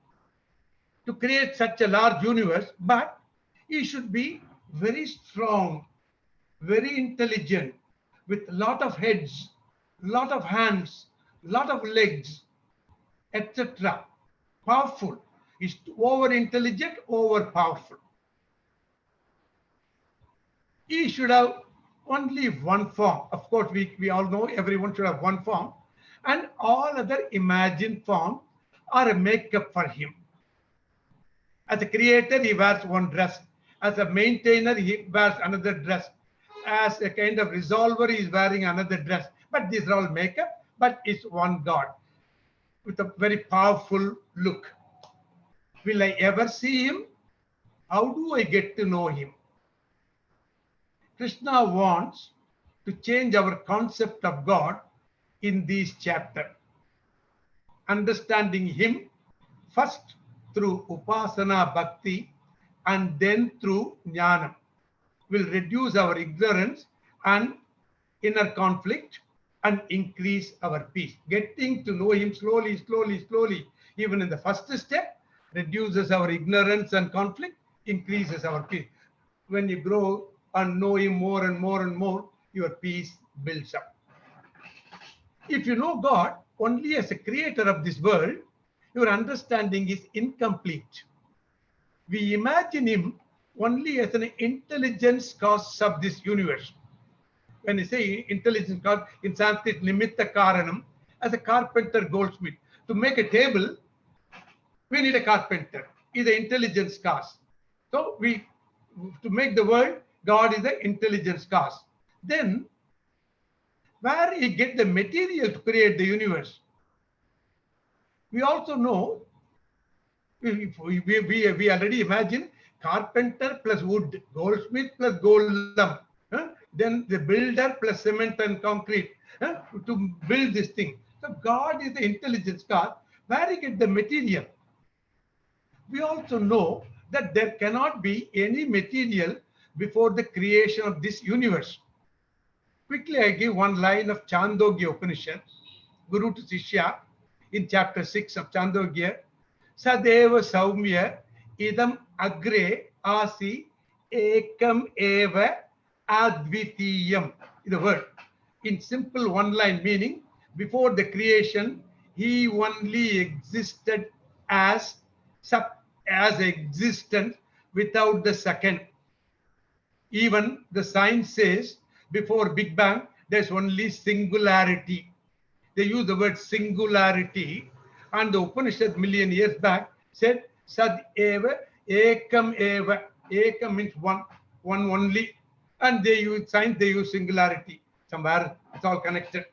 to create such a large universe, but he should be very strong, very intelligent, with a lot of heads, lot of hands, lot of legs, etc. Powerful. He's over intelligent, over powerful. He should have only one form. Of course, we all know everyone should have one form, and all other imagined forms are a makeup for him. As a creator, he wears one dress. As a maintainer, he wears another dress. as a kind of resolver, he is wearing another dress. But these are all makeup, but it's one God with a very powerful look. Will I ever see him? How do I get to know him? Krishna wants to change our concept of God in this chapter. Understanding him first through upasana bhakti and then through jnana will reduce our ignorance and inner conflict and increase our peace. Getting to know him slowly, even in the first step, reduces our ignorance and conflict, increases our peace. When you grow and know him more and more, your peace builds up. If you know God only as a creator of this world, your understanding is incomplete. We imagine him only as an intelligence cause of this universe. When you say intelligence cause, in Sanskrit, nimitta karanam, as a carpenter goldsmith. To make a table, we need a carpenter. He's the intelligence cause. So to make the world, God is the intelligence cause. Then, where he get the material to create the universe? We also know, we already imagine carpenter plus wood, goldsmith plus gold lump, then the builder plus cement and concrete to build this thing. So God is the intelligence cause. Where he get the material? We also know that there cannot be any material before the creation of this universe. Quickly, I give one line of Chandogya Upanishad, Guru to Sishya, in chapter 6 of Chandogya. Sadeva Saumya idam agre asi ekam eva advitiyam. The word. In simple one line meaning, before the creation, he only existed as existence without the second. Even the science says before Big Bang, there's only singularity. They use the word singularity, and the Upanishad million years back said Sad eva ekam eva. Ekam means one only, and they use science, they use singularity. Somewhere it's all connected.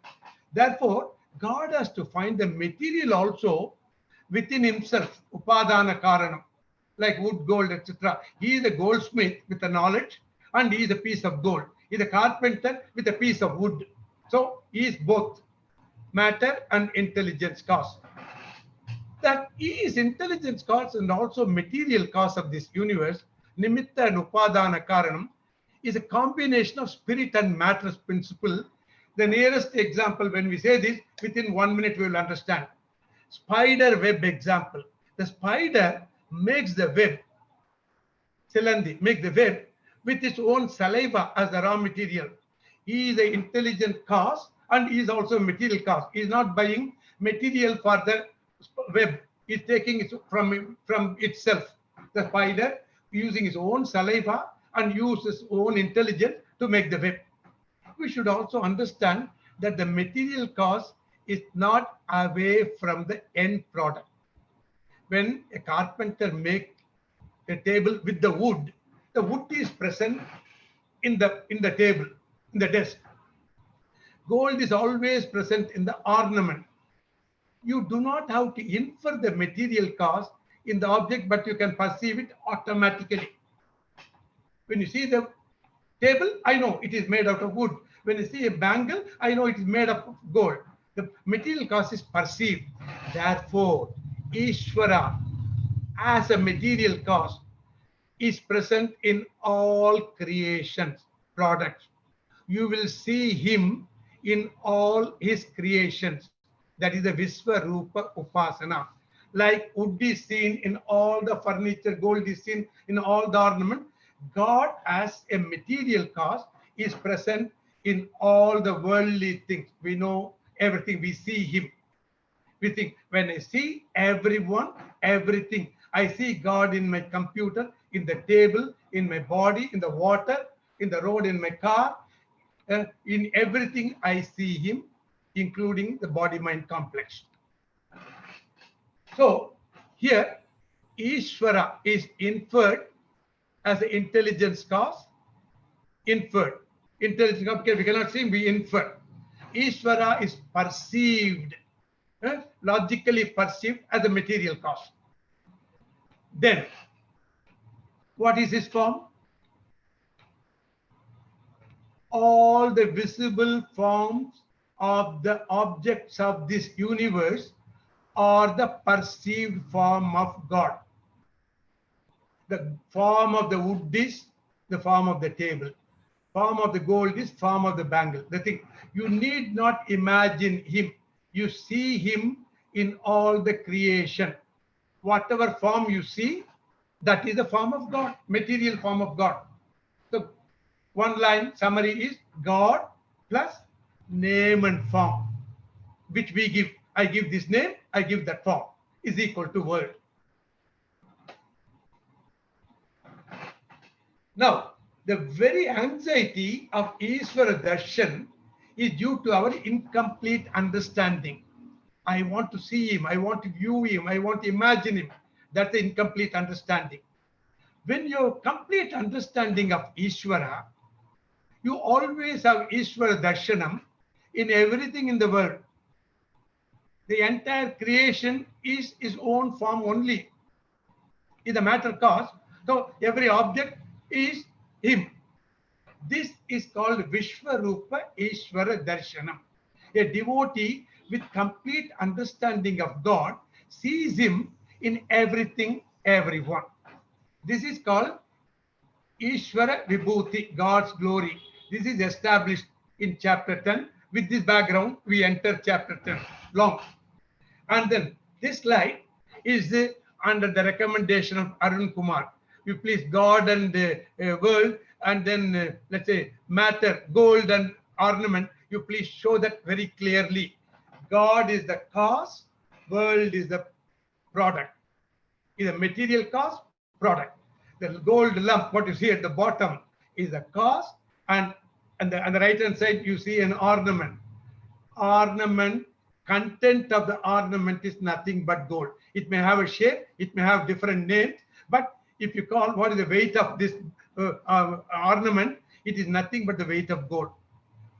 Therefore, God has to find the material also within himself, upadana karanam, like wood, gold, etc. He is a goldsmith with a knowledge, and he is a piece of gold. He is a carpenter with a piece of wood. So he is both matter and intelligence cause. That he is intelligence cause and also material cause of this universe, nimitta and upadana karanam, is a combination of spirit and matter principle. The nearest example, when we say this, within 1 minute we will understand. Spider web example. The spider makes the web, Silandi, make the web with its own saliva as the raw material. He is the intelligent cause and he is also a material cause. He is not buying material for the web. He is taking it from itself. The spider using his own saliva and use his own intelligence to make the web. We should also understand that the material cause is not away from the end product. When a carpenter makes a table with the wood is present in the table, in the desk. Gold is always present in the ornament. You do not have to infer the material cause in the object, but you can perceive it automatically. When you see the table, I know it is made out of wood. When you see a bangle, I know it is made up of gold. The material cause is perceived. Therefore, Ishvara, as a material cause, is present in all creations, products. You will see him in all his creations. That is the Visvarupa Upasana. Like wood is seen in all the furniture, gold is seen in all the ornament. God as a material cause is present in all the worldly things. We know everything. We see him. We think, when I see everyone, everything, I see God in my computer, in the table, in my body, in the water, in the road, in my car. In everything, I see him, including the body-mind complex. So, here, Ishvara is inferred as the intelligence cause, inferred. intelligence, okay, we cannot see him, we infer. Ishvara is perceived, logically perceived as a material cause. Then, what is his form? All the visible forms of the objects of this universe are the perceived form of God. The form of the wood is the form of the table. Form of the gold is form of the bangle. The thing, you need not imagine him. You see him in all the creation. Whatever form you see, that is the form of God, material form of God. So one line summary is God plus name and form, which we give. I give this name, I give that form, is equal to word. Now, the very anxiety of Ishvara Darshan is due to our incomplete understanding. I want to see him, I want to view him, I want to imagine him. That's the incomplete understanding. When you have complete understanding of Ishvara, you always have Ishvara Darshanam in everything in the world. The entire creation is his own form only. Is a matter cause. So every object is him. This is called Vishwarupa Ishvara Darshanam. A devotee with complete understanding of God sees him in everything, everyone. This is called Ishvara Vibhuti, God's glory. This is established in chapter 10. With this background, we enter chapter 10. Long. And then this slide is under the recommendation of Arun Kumar. You please God and world, and then let's say matter, gold and ornament. You please show that very clearly. God is the cause, world is the product. Is a material cause, product. The gold lump, what you see at the bottom, is the cause, and on the right hand side you see an ornament. Ornament, content of the ornament is nothing but gold. It may have a shape, it may have different names, but if you call what is the weight of this ornament, it is nothing but the weight of gold.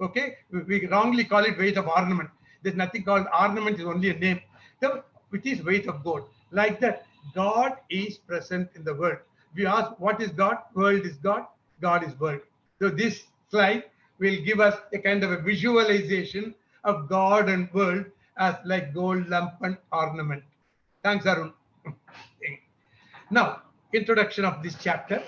Okay, we wrongly call it weight of ornament. There's nothing called ornament, is only a name. So it is weight of gold. Like that, God is present in the world. We ask, what is God? World is God. God is world. So this slide will give us a kind of a visualization of God and world as like gold lump and ornament. Thanks, Arun. Now, introduction of this chapter,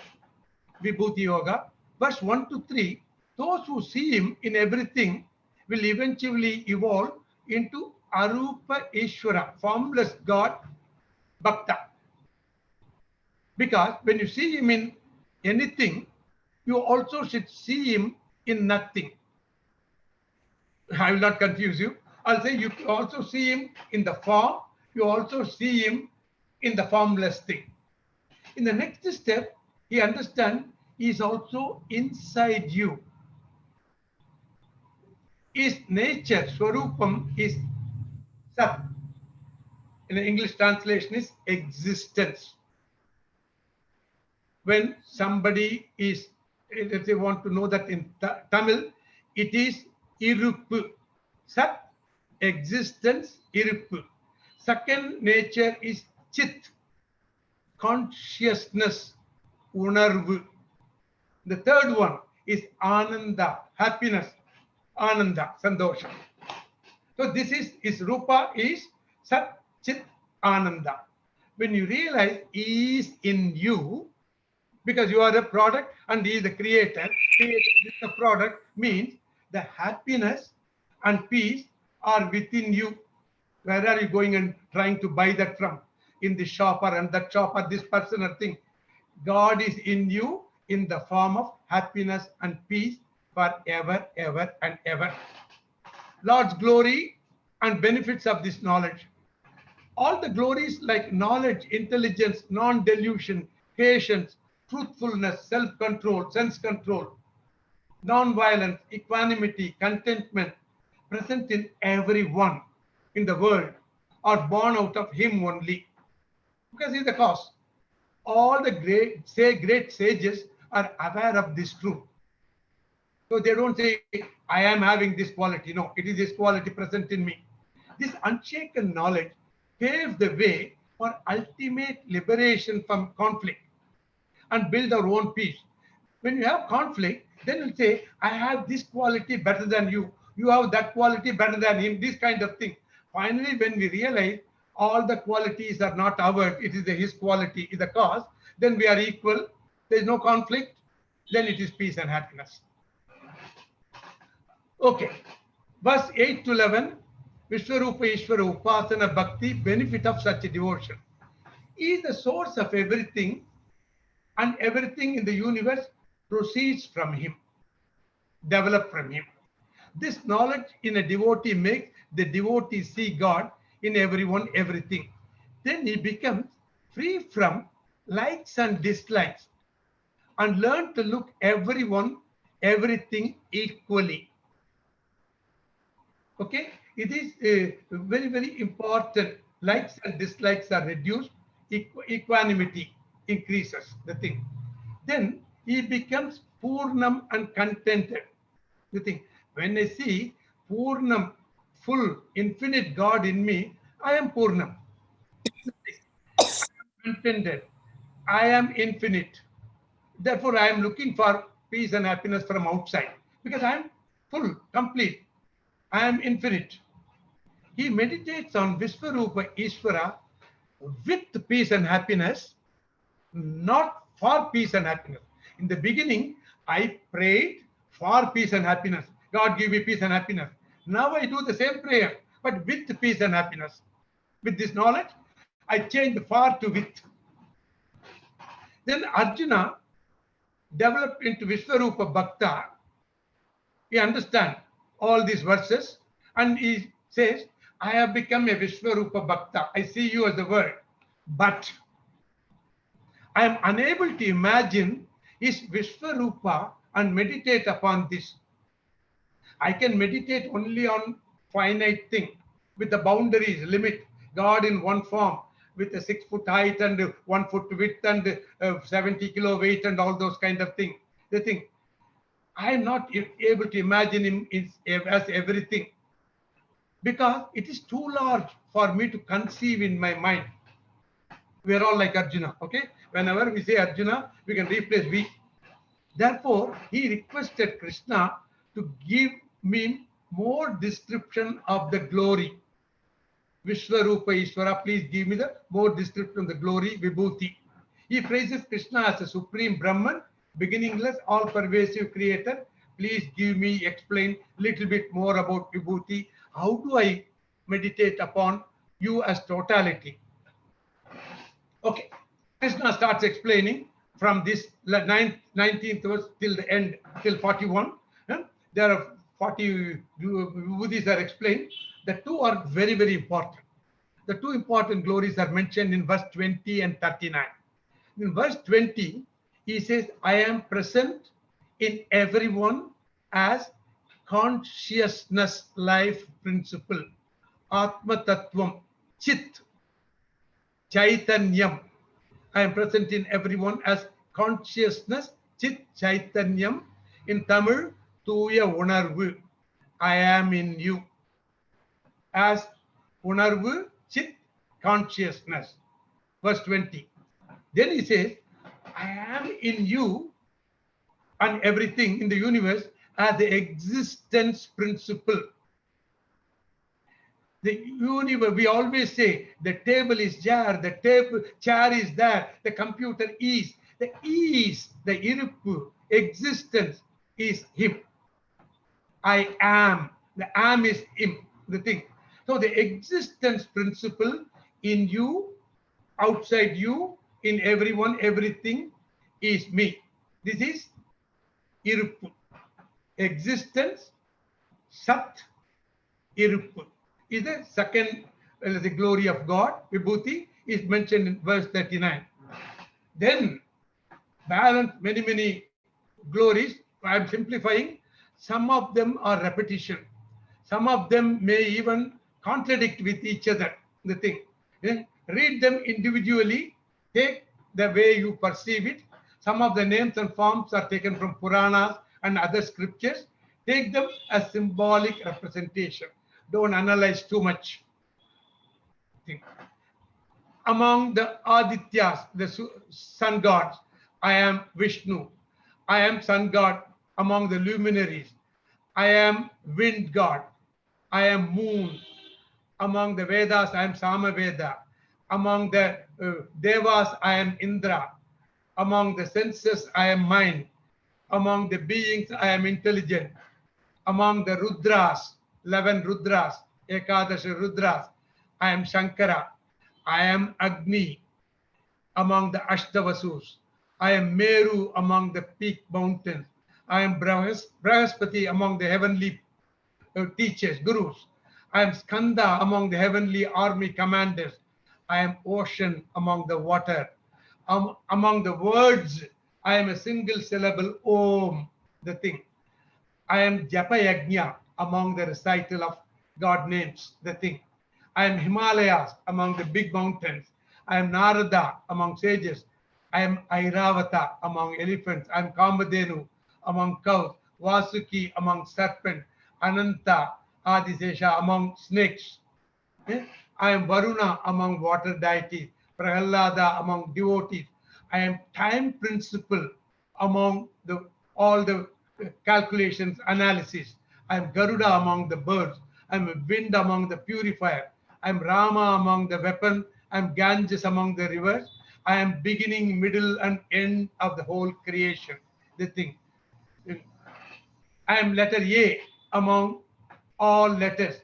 Vibhuti Yoga, verse 1 to 3. Those who see him in everything will eventually evolve into Arupa Ishvara, formless God, Bhakta. Because when you see him in anything, you also should see him in nothing. I will not confuse you. I'll say you also see him in the form, you also see him in the formless thing. In the next step, he understands he is also inside you. His nature, Swarupam, is Sat. In the English translation is existence. When somebody is, if they want to know that in Tamil, it is Iruppu. Sat, existence, Iruppu. Second nature is Chit, consciousness, Unarvu. The third one is Ananda, happiness, Ananda, Sandosha. So this is his Rupa is Sat, Chit, Ananda. When you realize he is in you, because you are the product and he is the creator, the product means the happiness and peace are within you. Where are you going and trying to buy that from? In the shop or in that shop or this person or thing. God is in you in the form of happiness and peace forever, ever and ever. Lord's glory and benefits of this knowledge. All the glories like knowledge, intelligence, non-delusion, patience, truthfulness, self-control, sense control, non-violence, equanimity, contentment, present in everyone in the world are born out of him only. Because he is the cause. All the great sages are aware of this truth. So they don't say, I am having this quality. No, it is this quality present in me. This unshaken knowledge paves the way for ultimate liberation from conflict and build our own peace. When you have conflict, then you say, I have this quality better than you. You have that quality better than him, this kind of thing. Finally, when we realize all the qualities are not ours, it is his quality, is the cause, then we are equal. There is no conflict. Then it is peace and happiness. Okay. Verse 8 to 11, Vishwarupa Ishvara Upasana Bhakti, benefit of such a devotion. He is the source of everything, and everything in the universe proceeds from him, developed from him. This knowledge in a devotee makes the devotee see God in everyone, everything. Then he becomes free from likes and dislikes and learn to look everyone, everything equally. Okay, it is very, very important. Likes and dislikes are reduced, equanimity increases the thing. Then he becomes Purnam and contented. You think, when I see Purnam, full, infinite God in me, I am Purnam. I am contented. I am infinite. Therefore, I am looking for peace and happiness from outside because I am full, complete. I am infinite. He meditates on Vishwarupa Ishvara with peace and happiness, not for peace and happiness. In the beginning, I prayed for peace and happiness. God give me peace and happiness. Now I do the same prayer, but with peace and happiness. With this knowledge, I change the far to with. Then Arjuna developed into Vishwarupa Bhakta. He understands all these verses and he says, I have become a Vishwarupa Bhakta. I see you as the word, but I am unable to imagine his Vishwarupa and meditate upon this. I can meditate only on finite thing with the boundaries, limit, God in one form with a 6 foot height and 1 foot width and 70 kilo weight and all those kind of things. They think, I am not able to imagine him as everything because it is too large for me to conceive in my mind. We are all like Arjuna, okay? Whenever we say Arjuna, we can replace we. Therefore, he requested Krishna to give me more description of the glory. Vishwarupa Ishvara, please give me the more description of the glory, Vibhuti. He praises Krishna as a supreme Brahman, beginningless, all-pervasive creator. Please give me, explain a little bit more about Vibhuti. How do I meditate upon you as totality? Okay, Krishna starts explaining from this 19th verse till the end, till 41. There are 40 Vibhutis are explained. The two are very, very important. The two important glories are mentioned in verse 20 and 39. In verse 20, he says, I am present in everyone as consciousness life principle, Atma Tattvam, Chit, Chaitanyam. I am present in everyone as consciousness, Chit, Chaitanyam. In Tamil, Tuya Unarvu, I am in you. As Unarvu, Chit, consciousness. Verse 20. Then he says, I am in you and everything in the universe as the existence principle. The universe, we always say, the table is there, the chair is there, the computer is. The is, the iruppu, existence is him. I am. The am is him, the thing. So the existence principle in you, outside you, in everyone, everything is me. This is iruppu. Existence, sat, iruppu. Is the second, the glory of God, Vibhuti, is mentioned in verse 39. Then, balance many glories. I am simplifying. Some of them are repetition. Some of them may even contradict with each other. The thing. Read them individually. Take the way you perceive it. Some of the names and forms are taken from Puranas and other scriptures, take them as symbolic representation. Don't analyze too much. Among the Adityas, the sun gods, I am Vishnu. I am sun god among the luminaries. I am wind god. I am moon. Among the Vedas, I am Samaveda. Among the Devas, I am Indra. Among the senses, I am mind. Among the beings, I am intelligent. Among the Rudras, 11 Rudras, Ekadashi Rudras, I am Shankara. I am Agni. Among the Ashtavasus, I am Meru among the peak mountains. I am Brahaspati among the heavenly teachers, gurus. I am Skanda among the heavenly army commanders. I am ocean among the water. Among the words, I am a single syllable Om, the thing. I am Japa Yajna among the recital of God names, the thing. I am Himalayas among the big mountains. I am Narada among sages. I am Airavata among elephants. I am Kamadhenu among cows. Vasuki among serpents. Ananta Adisesha among snakes. I am Varuna among water deities. Prahalada among devotees. I am time principle among all the calculations, analysis. I am Garuda among the birds. I am wind among the purifier. I am Rama among the weapon. I am Ganges among the rivers. I am beginning, middle, and end of the whole creation. The thing. I am letter A among all letters.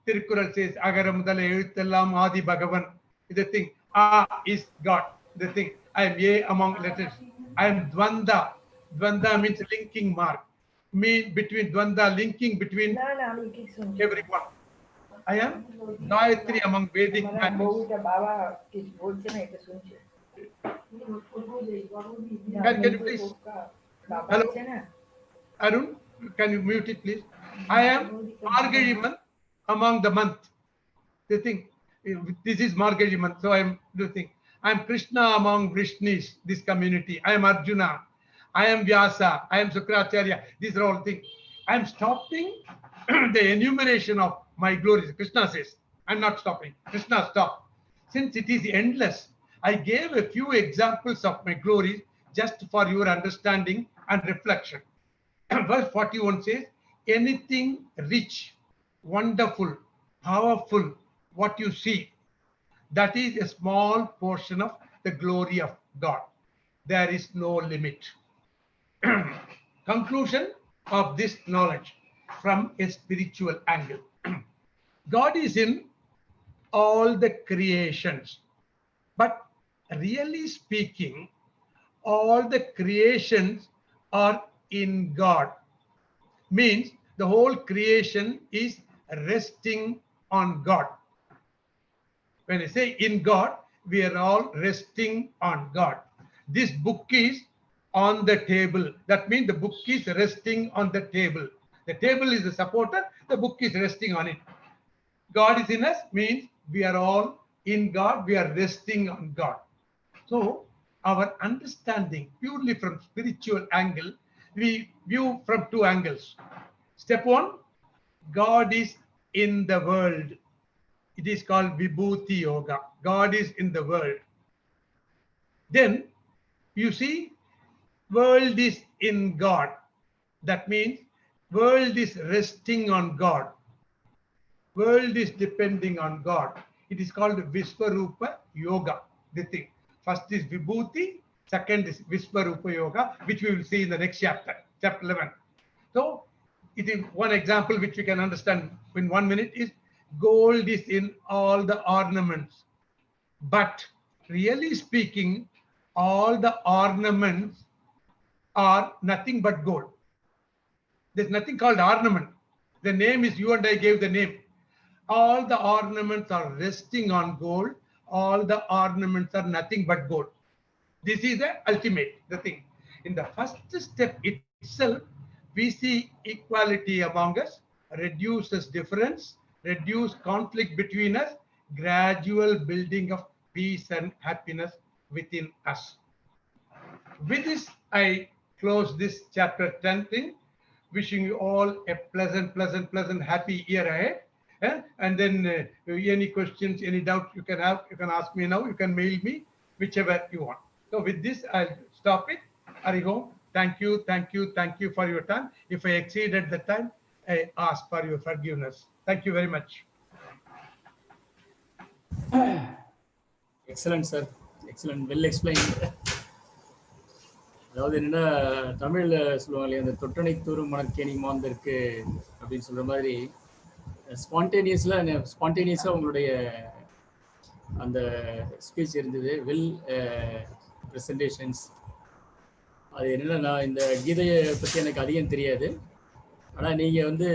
Tirukkural says, Agara Mudala Ezhuthellam Adi Bhagavan. The thing. A is God. The thing. I am A among letters. I am Dvanda. Dvanda means linking mark. Between Dvanda, linking between everyone. I am Gayatri among Vedic magics. Can you please? Hello? Arun, can you mute it, please? I am Margazhi month among the month. The thing. This is Margazhi month, so I am the thing. I am Krishna among Vrishnis, this community. I am Arjuna. I am Vyasa. I am Sukracharya. These are all things. I am stopping the enumeration of my glories. Krishna says, I'm not stopping. Krishna, stop. Since it is endless, I gave a few examples of my glories just for your understanding and reflection. Verse 41 says, anything rich, wonderful, powerful, what you see, that is a small portion of the glory of God. There is no limit. Conclusion of this knowledge from a spiritual angle. God is in all the creations, but really speaking, all the creations are in God. Means the whole creation is resting on God. When I say in God, we are all resting on God. This book is on the table. That means the book is resting on the table. The table is the supporter, the book is resting on it. God is in us means we are all in God, we are resting on God. So our understanding purely from spiritual angle, we view from two angles. Step one, God is in the world. It is called Vibhuti Yoga. God is in the world. Then you see, world is in God. That means world is resting on God. World is depending on God. It is called Vishvarupa Yoga. The thing. First is Vibhuti, second is Vishvarupa Yoga, which we will see in the next chapter, chapter 11. So it is one example which we can understand in 1 minute is gold is in all the ornaments. But really speaking, all the ornaments are nothing but gold. There's nothing called ornament. The name is, you and I gave the name. All the ornaments are resting on gold. All the ornaments are nothing but gold. This is the ultimate, the thing. In the first step itself, we see equality among us, reduces difference, reduce conflict between us, gradual building of peace and happiness within us. With this, I close this chapter 10 thing. Wishing you all a pleasant, happy year ahead. And then any questions, any doubts you can have, you can ask me now. You can mail me, whichever you want. So with this, I'll stop it. Ariho, thank you for your time. If I exceeded the time, I ask for your forgiveness. Thank you very much. Excellent, sir. Excellent. Well explained. அதாவது என்னன்னா தமிழ்ல சொல்லுவாங்க இல்லையா, அந்த தொட்டனை தூரும் மணற்கேணி மாந்தருக்கு அப்படின்னு சொல்ற மாதிரி ஸ்பான்டேனியஸா உங்களுடைய அந்த ஸ்பீச் இருந்தது. Well presentations. அது என்னன்னா, நான் இந்த கீதையை பற்றி எனக்கு அதிகம் தெரியாது, ஆனால் நீங்கள் வந்து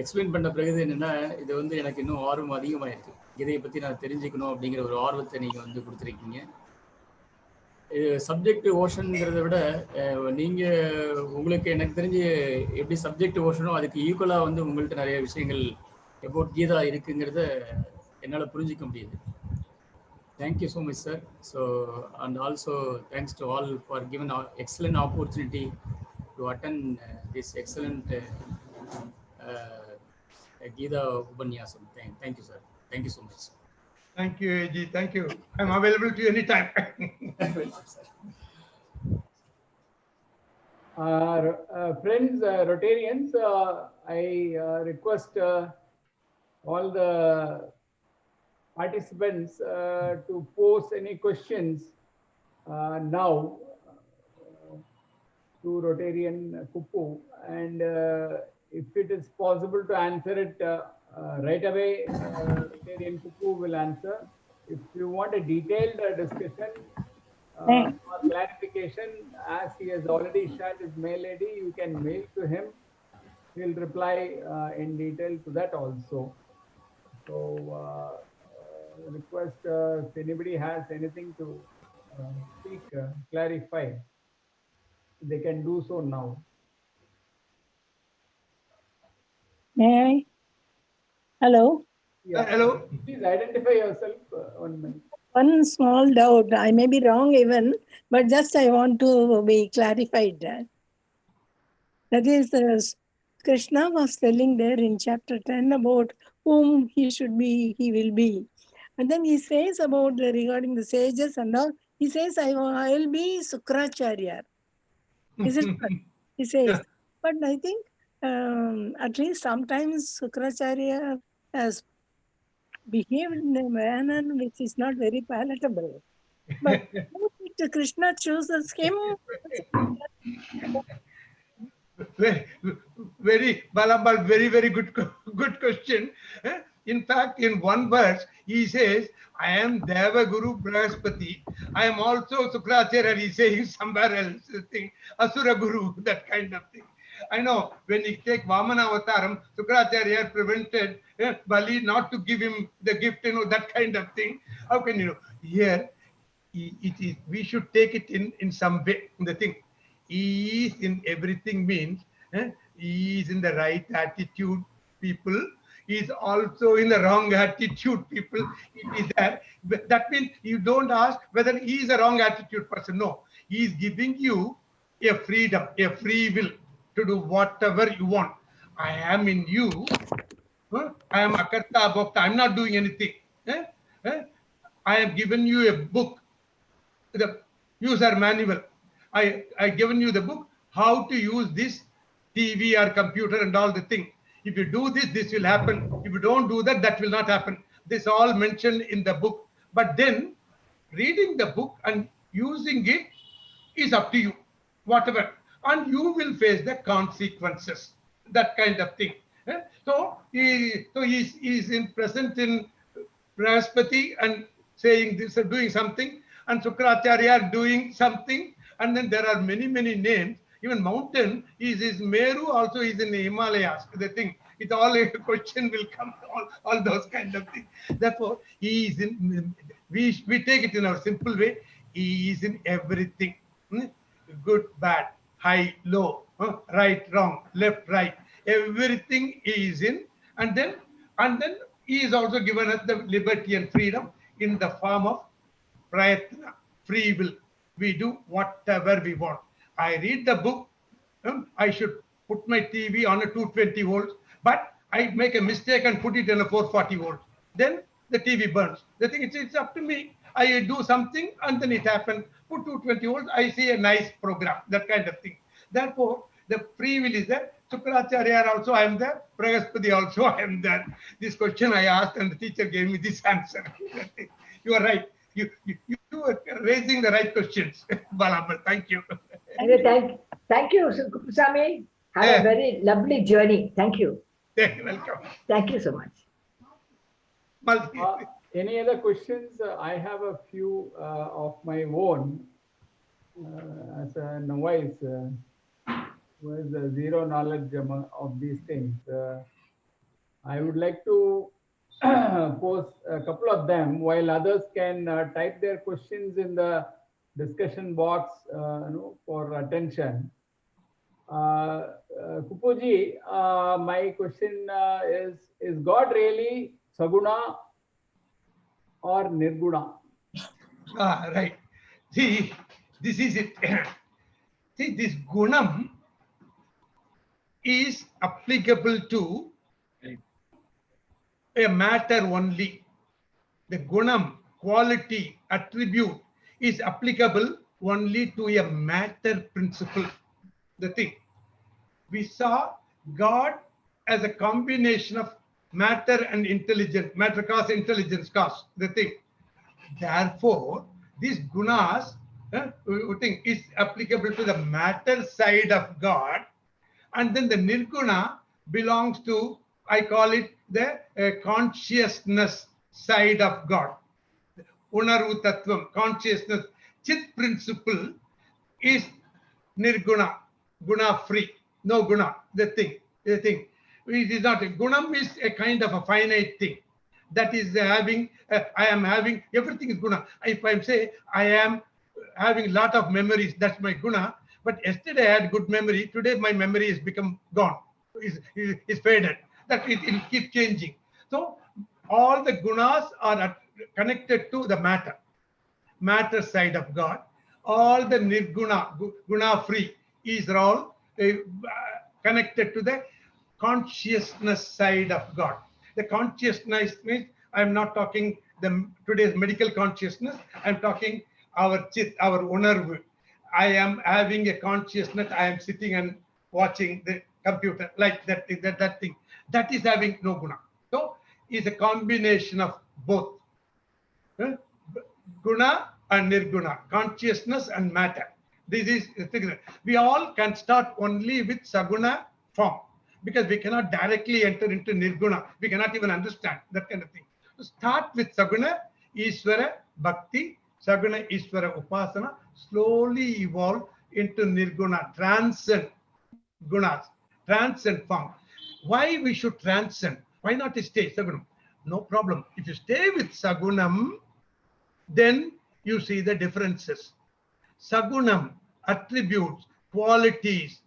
எக்ஸ்பிளைன் பண்ண பிறகு என்னென்னா, இது வந்து எனக்கு இன்னும் ஆர்வம் அதிகமாகிருக்கு. கீதையை பற்றி நான் தெரிஞ்சுக்கணும் அப்படிங்கிற ஒரு ஆர்வத்தை நீங்கள் வந்து கொடுத்துருக்கீங்க. இது சப்ஜெக்ட் ஓஷன்ங்கிறத விட நீங்கள் உங்களுக்கு எனக்கு தெரிஞ்சு எப்படி சப்ஜெக்ட் ஓஷனோ அதுக்கு ஈக்குவலாக வந்து உங்கள்கிட்ட நிறைய விஷயங்கள் அபவுட் கீதா இருக்குங்கிறத என்னால் புரிஞ்சிக்க முடியுது. Thank you so much sir. So and also thanks to all for given excellent opportunity to attend this excellent Gita upanyasam. Thank you sir. Thank you so much. Thank you, AG. Thank you. I'm available to you anytime. Friends, Rotarians, I request all the participants to post any questions now to Rotarian Kupu, and if it is possible to answer it right away, Rotarian Kupu will answer. If you want a detailed discussion or clarification, as he has already shared his mail ID, you can mail to him. He'll reply in detail to that also. So request if anybody has anything to speak, clarify, they can do so now. May I? Hello. Yeah. Hello. Please identify yourself. 1 minute. One small doubt. I may be wrong even, but just I want to be clarified. That is, Krishna was telling there in chapter 10 about whom he should be, he will be. And then he says about regarding the sages and all, he says, I will be Sukracharya. Is it? He says. Yeah. But I think at least sometimes Sukracharya has behaved in a manner which is not very palatable. But Krishna chooses him. Very, Balambal, very good question. In fact, in one verse, he says, I am Deva Guru Brahaspati. I am also Sukracharya. He says somewhere else, thing, Asura Guru, that kind of thing. I know when he take Vamana Avataram, Sukracharya prevented Bali not to give him the gift, that kind of thing. How can you know? Here, it is, we should take it in some way. The thing, he is in everything means, he is in the right attitude, people. He is also in the wrong attitude, people. It is that. That means you don't ask whether he is a wrong attitude person. No, he is giving you a freedom, a free will to do whatever you want. I am in you. I am Akarta Bhokta. I'm not doing anything. I have given you a book, the user manual. I given you the book, how to use this TV or computer and all the thing. If you do this, this will happen. If you don't do that, that will not happen. This all mentioned in the book. But then reading the book and using it is up to you, whatever. And you will face the consequences, that kind of thing. So he is present in Brahaspati and saying this, doing something, and Sukracharya doing something, and then there are many names. Even mountain is Meru, also is in the Himalayas. The thing, it's all a question will come, all those kind of things. Therefore, he is in. We take it in our simple way. He is in everything, good, bad, high, low, right, wrong, left, right. Everything he is in, and then he is also given us the liberty and freedom in the form of prayatna, free will. We do whatever we want. I read the book I should put my TV on a 220 volts, but I make a mistake and put it in a 440 volts. Then the TV burns. The thing is, it's up to me. I do something and then it happens. Put 220 volts, I see a nice program, that kind of thing. Therefore, the free will is there. Sukracharya also I am there. Pragaspati also I am there. This question I asked and the teacher gave me this answer. You are right. You are raising the right questions, Balamal. Thank you. Thank you, Kupuswamy. Had a very lovely journey. Thank you. Welcome. Thank you so much. Any other questions? I have a few of my own as a novice who has zero knowledge of these things. I would like to post a couple of them while others can type their questions in the discussion box for attention. Kupuji, my question is God really Saguna or Nirguna? Right. See, this is it. See, this Gunam is applicable to a matter only. The Gunam, quality, attribute is applicable only to a matter principle. The thing. We saw God as a combination of matter and intelligence, matter cause, intelligence cause, the thing. Therefore, these gunas thing is applicable to the matter side of God, and then the nirguna belongs to, I call it the consciousness side of God. Unarvu tattvam, consciousness, chit principle is nirguna, guna free, no guna, the thing. It is not a gunam, is a kind of a finite thing that is having I am having, everything is guna. If I say I am having lot of memories, that's my guna, but yesterday I had good memory, today my memory has become gone, is faded, that it keeps changing. So all the gunas are connected to the matter side of God. All the nirguna, guna free is all connected to the consciousness side of God. The consciousness means, I'm not talking today's medical consciousness, I'm talking our chit, our unarvu. I am having a consciousness, I am sitting and watching the computer, like that thing. That is having no guna. So it's a combination of both. Guna and nirguna, consciousness and matter. This is the thing. We all can start only with saguna form, because we cannot directly enter into nirguna. We cannot even understand that kind of thing. So start with saguna, Ishvara, bhakti, saguna, Ishvara, upasana, slowly evolve into nirguna, transcend gunas, transcend form. Why we should transcend? Why not stay sagunam? No problem. If you stay with sagunam, then you see the differences. Sagunam, attributes, qualities,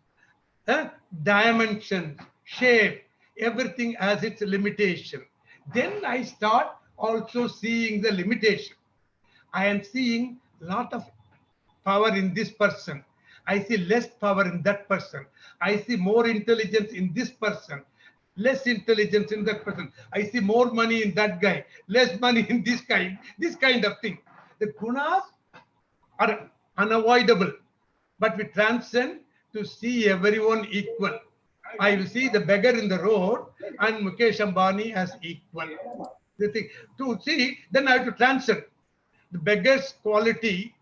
dimensions, shape, everything has its limitation. Then I start also seeing the limitation. I am seeing a lot of power in this person. I see less power in that person. I see more intelligence in this person, less intelligence in that person. I see more money in that guy, less money in this guy, this kind of thing. The gunas are unavoidable, but we transcend to see everyone equal. I will see the beggar in the road and Mukesh Ambani as equal. The thing to see, then I have to transcend. The beggar's quality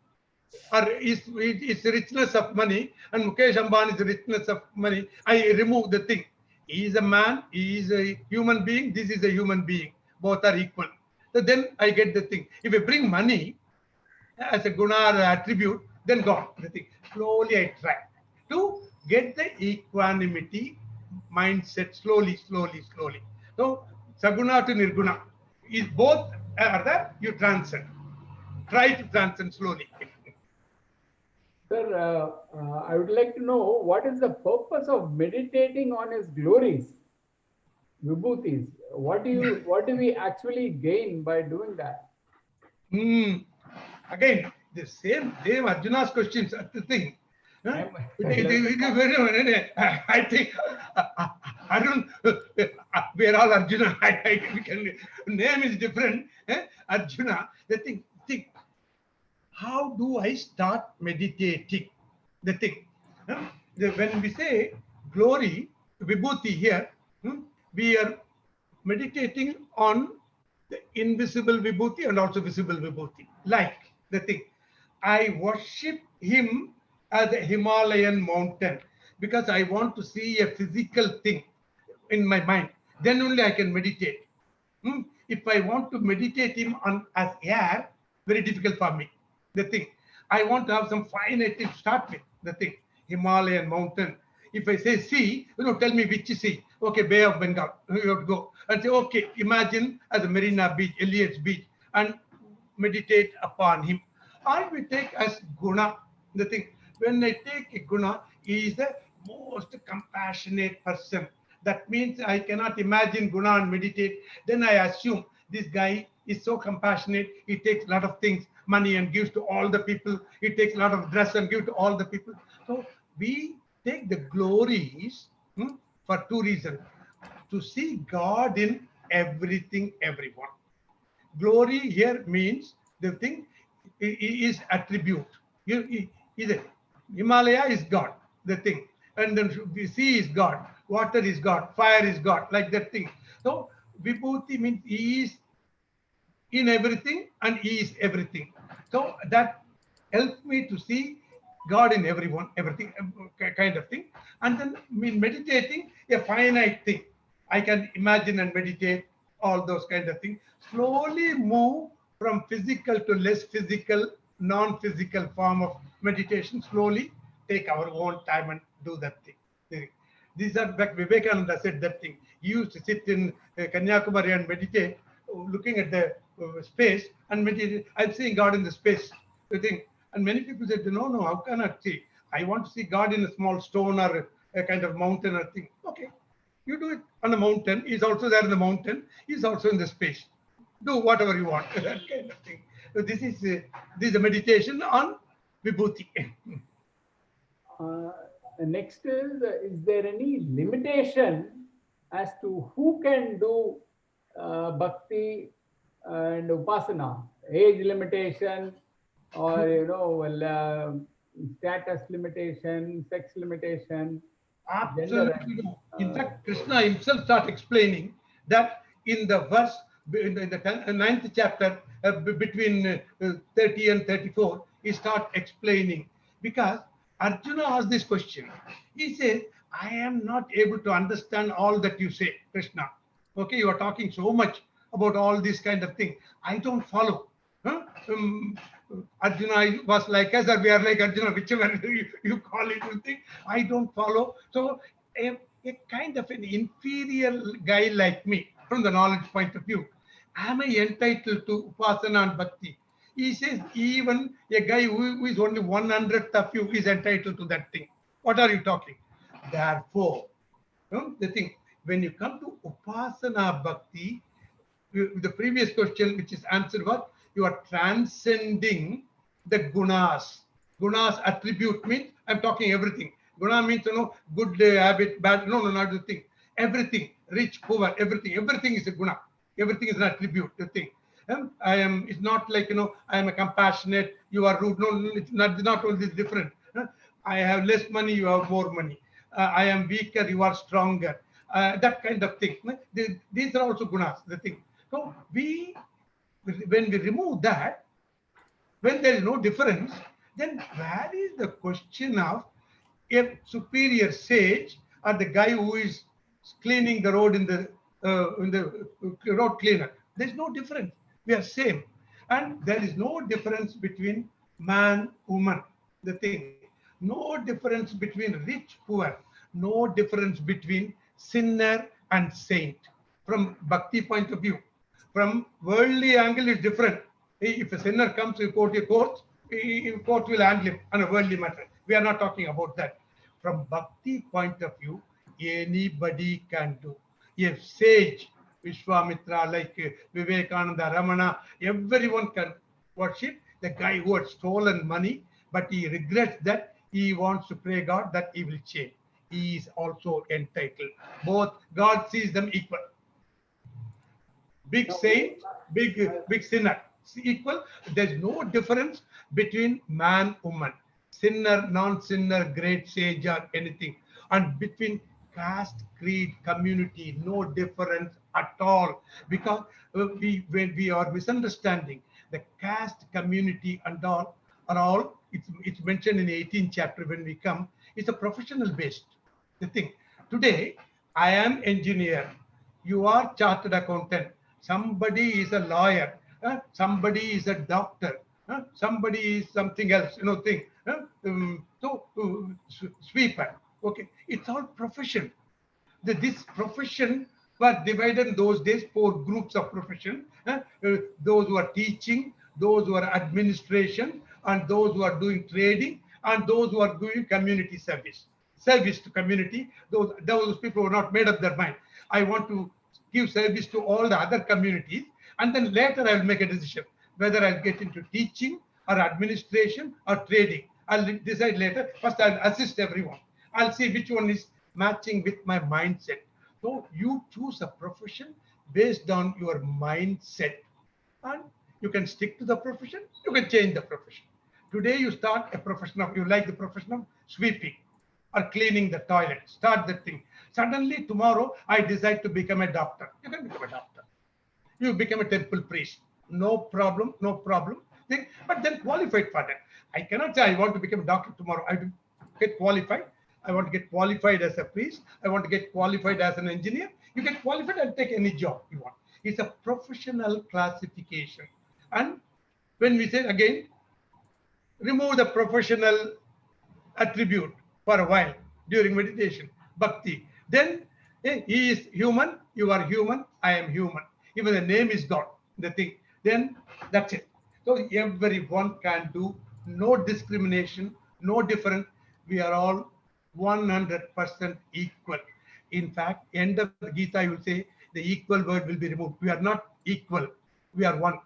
is richness of money, and Mukesh Ambani's richness of money. I remove the thing. He is a man, he is a human being, this is a human being. Both are equal. So then I get the thing. If I bring money as a guna or attribute, then gone. The thing. Slowly I try to get the equanimity mindset slowly. So saguna to nirguna is both are there, you transcend. Try to transcend slowly. Sir, I would like to know what is the purpose of meditating on his glories, vibhutis. What do we actually gain by doing that? Again, the same Arjuna's questions are the thing. Huh? I think Arjun, we are all Arjuna. Name is different. Arjuna. The thing, how do I start meditating? The thing. When we say glory, vibhuti here, we are meditating on the invisible vibhuti and also visible vibhuti. Like the thing, I worship him as a Himalayan mountain because I want to see a physical thing in my mind. Then only I can meditate. If I want to meditate him on as air, very difficult for me. The thing, I want to have some finite to start with. The thing, Himalayan mountain. If I say sea, tell me which sea. Okay, Bay of Bengal. You have to go and say, okay, imagine as a Marina Beach, Elliott's Beach, and meditate upon him. Or we take as guna. The thing, when I take a guna, he is the most compassionate person. That means I cannot imagine guna and meditate. Then I assume this guy is so compassionate. He takes a lot of things, money, and gives to all the people. He takes a lot of dress and gives to all the people. So we take the glories for two reasons. To see God in everything, everyone. Glory here means the thing is attribute. Himalaya is God, the thing. And then the sea is God, water is God, fire is God, like that thing. So Vibhuti means he is in everything and he is everything. So that helps me to see God in everyone, everything kind of thing. And then meditating a finite thing. I can imagine and meditate, all those kind of things. Slowly move from physical to less physical, non-physical form of meditation. Slowly take our own time and do that thing. These are back Vivekananda said that thing. He used to sit in Kanyakumari and meditate, looking at the space and meditate. I'm seeing God in the space. The thing. And many people said, no, how can I see? I want to see God in a small stone or a kind of mountain or thing. Okay, you do it on a mountain. He's also there in the mountain. He's also in the space. Do whatever you want. That kind of thing. So this is a meditation on Vibhuti. Next is there any limitation as to who can do bhakti and upasana? Age limitation, or status limitation, sex limitation? Absolutely no. In fact, Krishna himself starts explaining that in the verse, in the 9th chapter, between 30 and 34, he starts explaining. Because Arjuna asked this question. He says, I am not able to understand all that you say, Krishna. Okay, you are talking so much about all this kind of thing. I don't follow. Arjuna was like us, or we are like Arjuna, whichever you call it, you think. I don't follow. So a kind of an inferior guy like me, from the knowledge point of view, am I entitled to upasana and bhakti? He says even a guy who is only 1/100th of you is entitled to that thing. What are you talking? Therefore, the thing, when you come to upasana bhakti, the previous question which is answered was, you are transcending the gunas. Gunas attribute means, I'm talking everything. Guna means, good habit, bad, no, not the thing. Everything, rich, poor, everything is a guna. Everything is an attribute, the thing. It's not like, I am a compassionate, you are rude. No, it's not only different. I have less money, you have more money. I am weaker, you are stronger. That kind of thing. These are also gunas, the thing. So when we remove that, when there is no difference, then where is the question of a superior sage or the guy who is cleaning the road in the road cleaner? There is no difference. We are same. And there is no difference between man, woman, the thing. No difference between rich, poor. No difference between sinner and saint. From bhakti point of view. From worldly angle is different. If a sinner comes to court, court will handle him on a worldly matter. We are not talking about that. From bhakti point of view, anybody can do. A sage, Vishwamitra, like Vivekananda, Ramana, everyone can worship the guy who had stolen money, but he regrets that he wants to pray God that he will change. He is also entitled. Both, God sees them equal. Big saint, big sinner, equal. There's no difference between man, woman, sinner, non-sinner, great sage, or anything. And between caste, creed, community, no difference at all. Because when we are misunderstanding the caste, community, and all are all, it's mentioned in the 18th chapter when we come. It's a professional based. The thing today, I am engineer. You are chartered accountant. Somebody is a lawyer. Somebody is a doctor. Somebody is something else. Thing. Sweeper. Okay, it's all profession. This profession was divided in those days 4 groups of profession. Those who are teaching, those who are administration, and those who are doing trading, and those who are doing community service. Service to community. Those people who are not made up their mind. I want to give service to all the other communities, and then later I will make a decision whether I'll get into teaching or administration or trading. I'll decide later. First, I'll assist everyone. I'll see which one is matching with my mindset. So you choose a profession based on your mindset, and you can stick to the profession. You can change the profession. Today you start a profession of, you like the profession of sweeping or cleaning the toilet. Start that thing. Suddenly tomorrow I decide to become a doctor. You can become a doctor. You become a temple priest. No problem, no problem. But then qualified for that. I cannot say I want to become a doctor tomorrow. I will get qualified. I want to get qualified as a priest. I want to get qualified as an engineer. You get qualified and take any job you want. It's a professional classification. And when we say again, remove the professional attribute for a while during meditation, bhakti. Then he is human, you are human, I am human. Even the name is God, the thing. Then that's it. So everyone can do, no discrimination, no difference. We are all 100% equal. In fact, end of the Gita, you will say the equal word will be removed. We are not equal. We are one.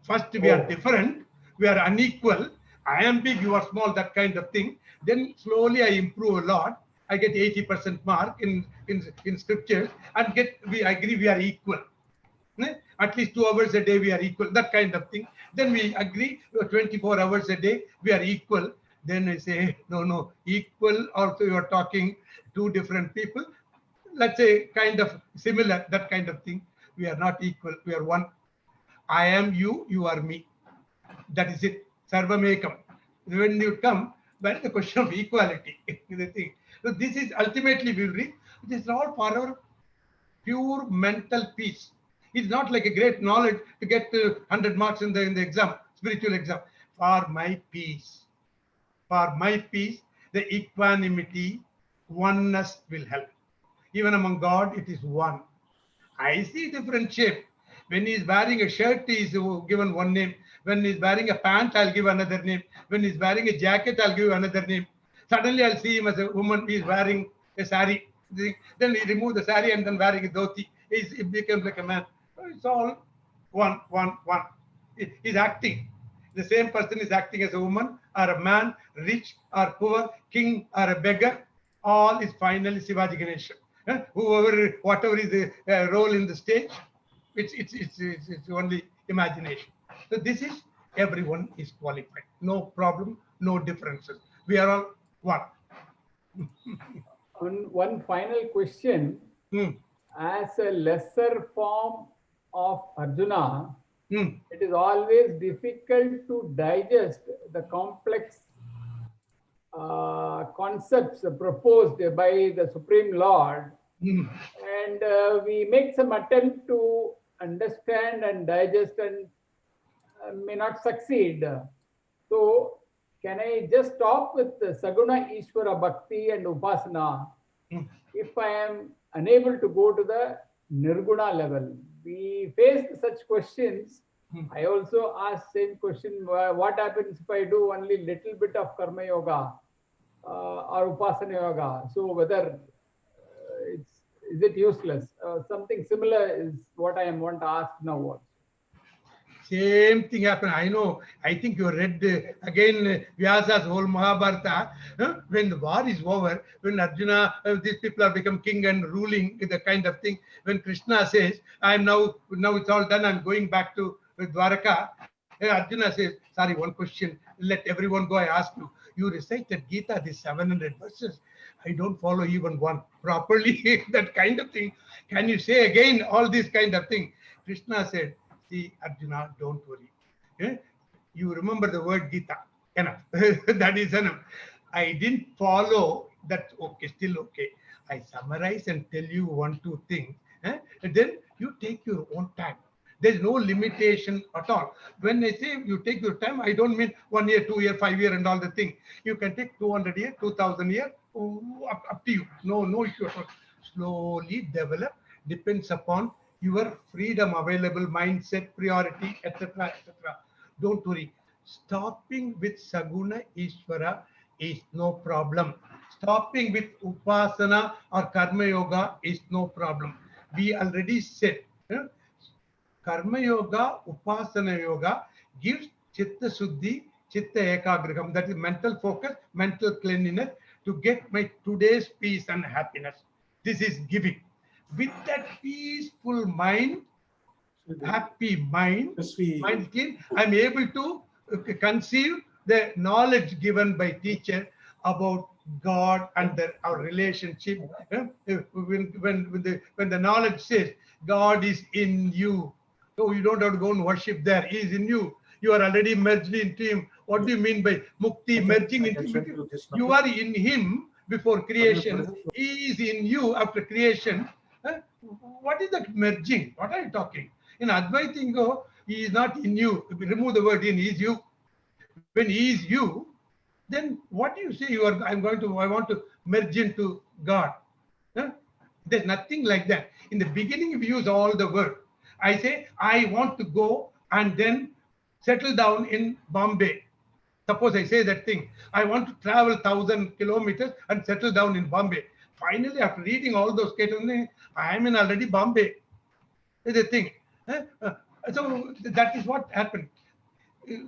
First, we are different. We are unequal. I am big, you are small, that kind of thing. Then slowly I improve a lot. I get 80% mark in scriptures, and we agree we are equal. At least 2 hours a day we are equal, that kind of thing. Then we agree 24 hours a day we are equal. Then I say, no, equal also you are talking 2 different people. Let's say kind of similar, that kind of thing. We are not equal, we are one. I am you, you are me. That is it. Sarvamekam. When you come, where is the question of equality? The thing. So this is ultimately we will read. This is all for our pure mental peace. It's not like a great knowledge to get 100 marks in the exam, spiritual exam. For my peace. For my peace, the equanimity, oneness will help. Even among God, it is one. I see different shape. When he is wearing a shirt, he is given one name. When he is wearing a pant, I'll give another name. When he is wearing a jacket, I'll give another name. Suddenly, I'll see him as a woman. He is wearing a sari. Then he remove the sari and then wearing a dhoti. He becomes like a man. It's all one. He's acting. The same person is acting as a woman or a man, rich or poor, king or a beggar. All is finally Shivaji Ganesha. Whatever is the role in the stage, it's only imagination. So this is, everyone is qualified. No problem, no differences. We are all one. One final question. As a lesser form of Arjuna, it is always difficult to digest the complex concepts proposed by the Supreme Lord. And we make some attempt to understand and digest and may not succeed. So can I just stop with the Saguna Ishvara Bhakti and Upasana if I am unable to go to the Nirguna level? We faced such questions. I also asked same question, what happens if I do only little bit of Karma Yoga or Upasana Yoga? So whether is it useless? Something similar is what I want to ask now. Same thing happened. I know. I think you read again Vyasa's whole Mahabharata. When the war is over, when Arjuna, these people are become king and ruling, the kind of thing. When Krishna says, "I'm now it's all done. I'm going back to Dwaraka." Arjuna says, "Sorry, one question. Let everyone go. I ask you. You recited Gita, these 700 verses. I don't follow even one properly." That kind of thing. Can you say again all this kind of thing? Krishna said, "See, Arjuna, don't worry. You remember the word Gita. Enough." That is enough. I didn't follow that. Okay, still okay. I summarize and tell you 1-2 things. And then you take your own time. There's no limitation at all. When I say you take your time, I don't mean 1 year, 2 year, 5 year, and all the thing. You can take 200 years, 2000 years, up to you. No issue at all. Slowly develop. Depends upon your freedom, available mindset, priority, etc., etc. Don't worry. Stopping with Saguna Ishvara is no problem. Stopping with Upasana or Karma Yoga is no problem. We already said, Karma Yoga, Upasana Yoga gives Chitta Suddhi, Chitta Ekagraham, that is mental focus, mental cleanliness, to get my today's peace and happiness. This is giving. With that peaceful mind, happy mind, mind clean, I'm able to conceive the knowledge given by teacher about God and our relationship. When the knowledge says God is in you, so you don't have to go and worship there. He is in you. You are already merged into him. What do you mean by mukti, merging into him? You are in him before creation. He is in you after creation. What is that merging? What are you talking? In Advaita, he is not in you. If you remove the word in, he is you. When he is you, then what do you say? I want to merge into God. There's nothing like that. In the beginning, we use all the word. I say, I want to go and then settle down in Bombay. Suppose I say that thing. I want to travel 1,000 kilometers and settle down in Bombay. Finally, after reading all those cases, I am in already Bombay. Is the thing. So that is what happened.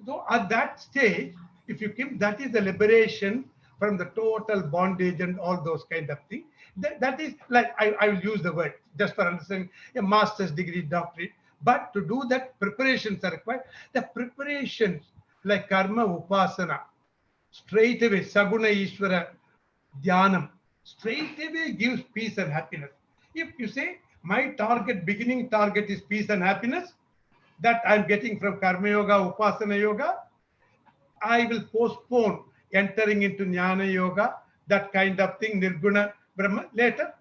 So at that stage, if you keep, that is the liberation from the total bondage and all those kind of things. That is like, I will use the word just for understanding, a master's degree, doctorate. But to do that, preparations are required. The preparations like karma, upasana, straight away, saguna ishvara, dhyanam, straight away gives peace and happiness. If you say, my target, beginning target is peace and happiness, that I'm getting from karma yoga, upasana yoga, I will postpone entering into jnana yoga, that kind of thing, nirguna brahma, later,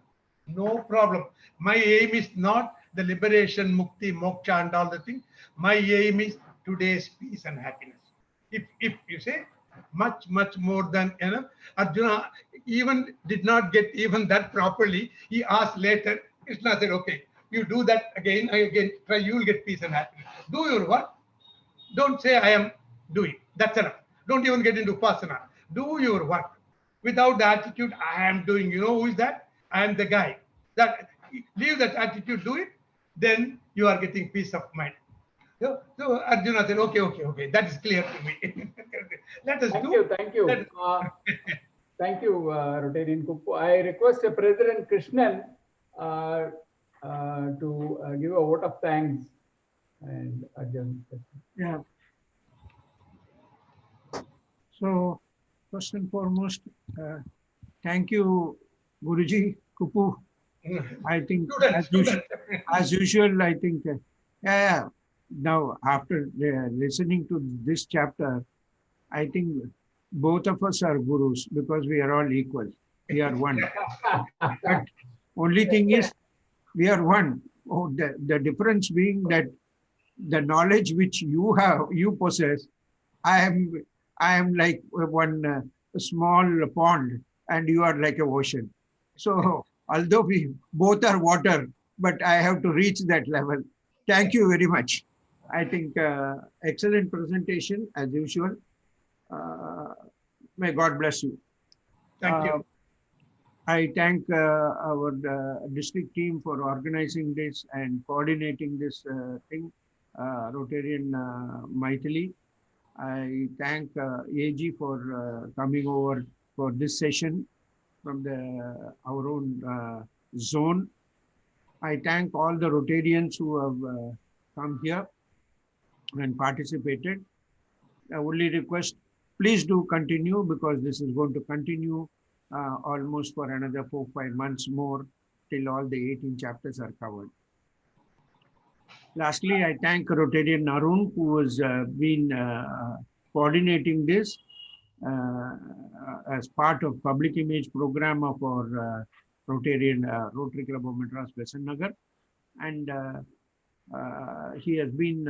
no problem. My aim is not the liberation, mukti, moksha and all the things. My aim is today's peace and happiness. If you say much more than enough, Arjuna even did not get even that properly. He asked later, Krishna said, okay, you do that again, try, you will get peace and happiness. Do your work. Don't say I am doing. That's enough. Don't even get into upasana. Do your work. Without the attitude, I am doing. You know who is that? I am the guy. That leave that attitude, do it, then you are getting peace of mind. So Arjuna said, okay, that is clear to me. Let us Thank you. Thank you, Rotarian Kupu. I request President Krishnan to give a vote of thanks and adjourn. Yeah. So first and foremost, thank you, Guruji, Kupu. I think as usual, I think, now after listening to this chapter, I think both of us are gurus because we are all equal. We are one. But only thing is, we are one. Oh, the difference being that the knowledge which you possess, I am like one small pond and you are like an ocean. So although we both are water, but I have to reach that level. Thank you very much. I think excellent presentation as usual. May God bless you. Thank you. I thank our district team for organizing this and coordinating this thing. Rotarian Maithili. I thank AG for coming over for this session from our own zone. I thank all the Rotarians who have come here and participated. I only request, please do continue, because this is going to continue almost for another 4-5 months more till all the 18 chapters are covered. Lastly, I thank Rotarian Arun, who has been coordinating this as part of public image program of our Rotary Club of Madras Besant Nagar, and he has been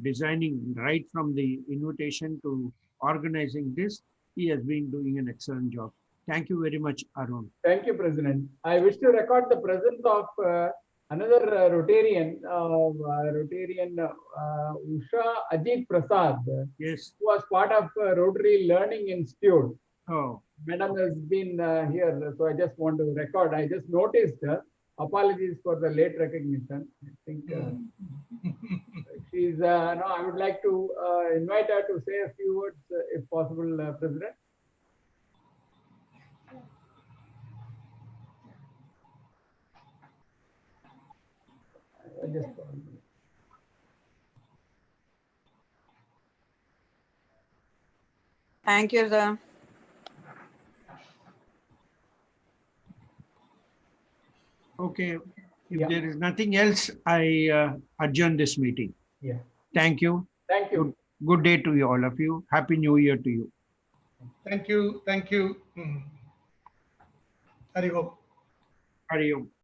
designing right from the invitation to organizing this. He has been doing an excellent job. Thank you very much, Arun. Thank you, President. I wish to record the presence of another Rotarian, Usha Ajit Prasad, Yes. who was part of Rotary Learning Institute. Oh, Madam has been here, so I just want to record. I just noticed her. Apologies for the late recognition. I think she's. No, I would like to invite her to say a few words, if possible, President. Just Thank you, sir. okay. If there is nothing else, I adjourn this meeting. Yeah. Thank you. Thank you. Good day to you, all of you. Happy New Year to you. Thank you. Thank you. Hari Om. Hari Om.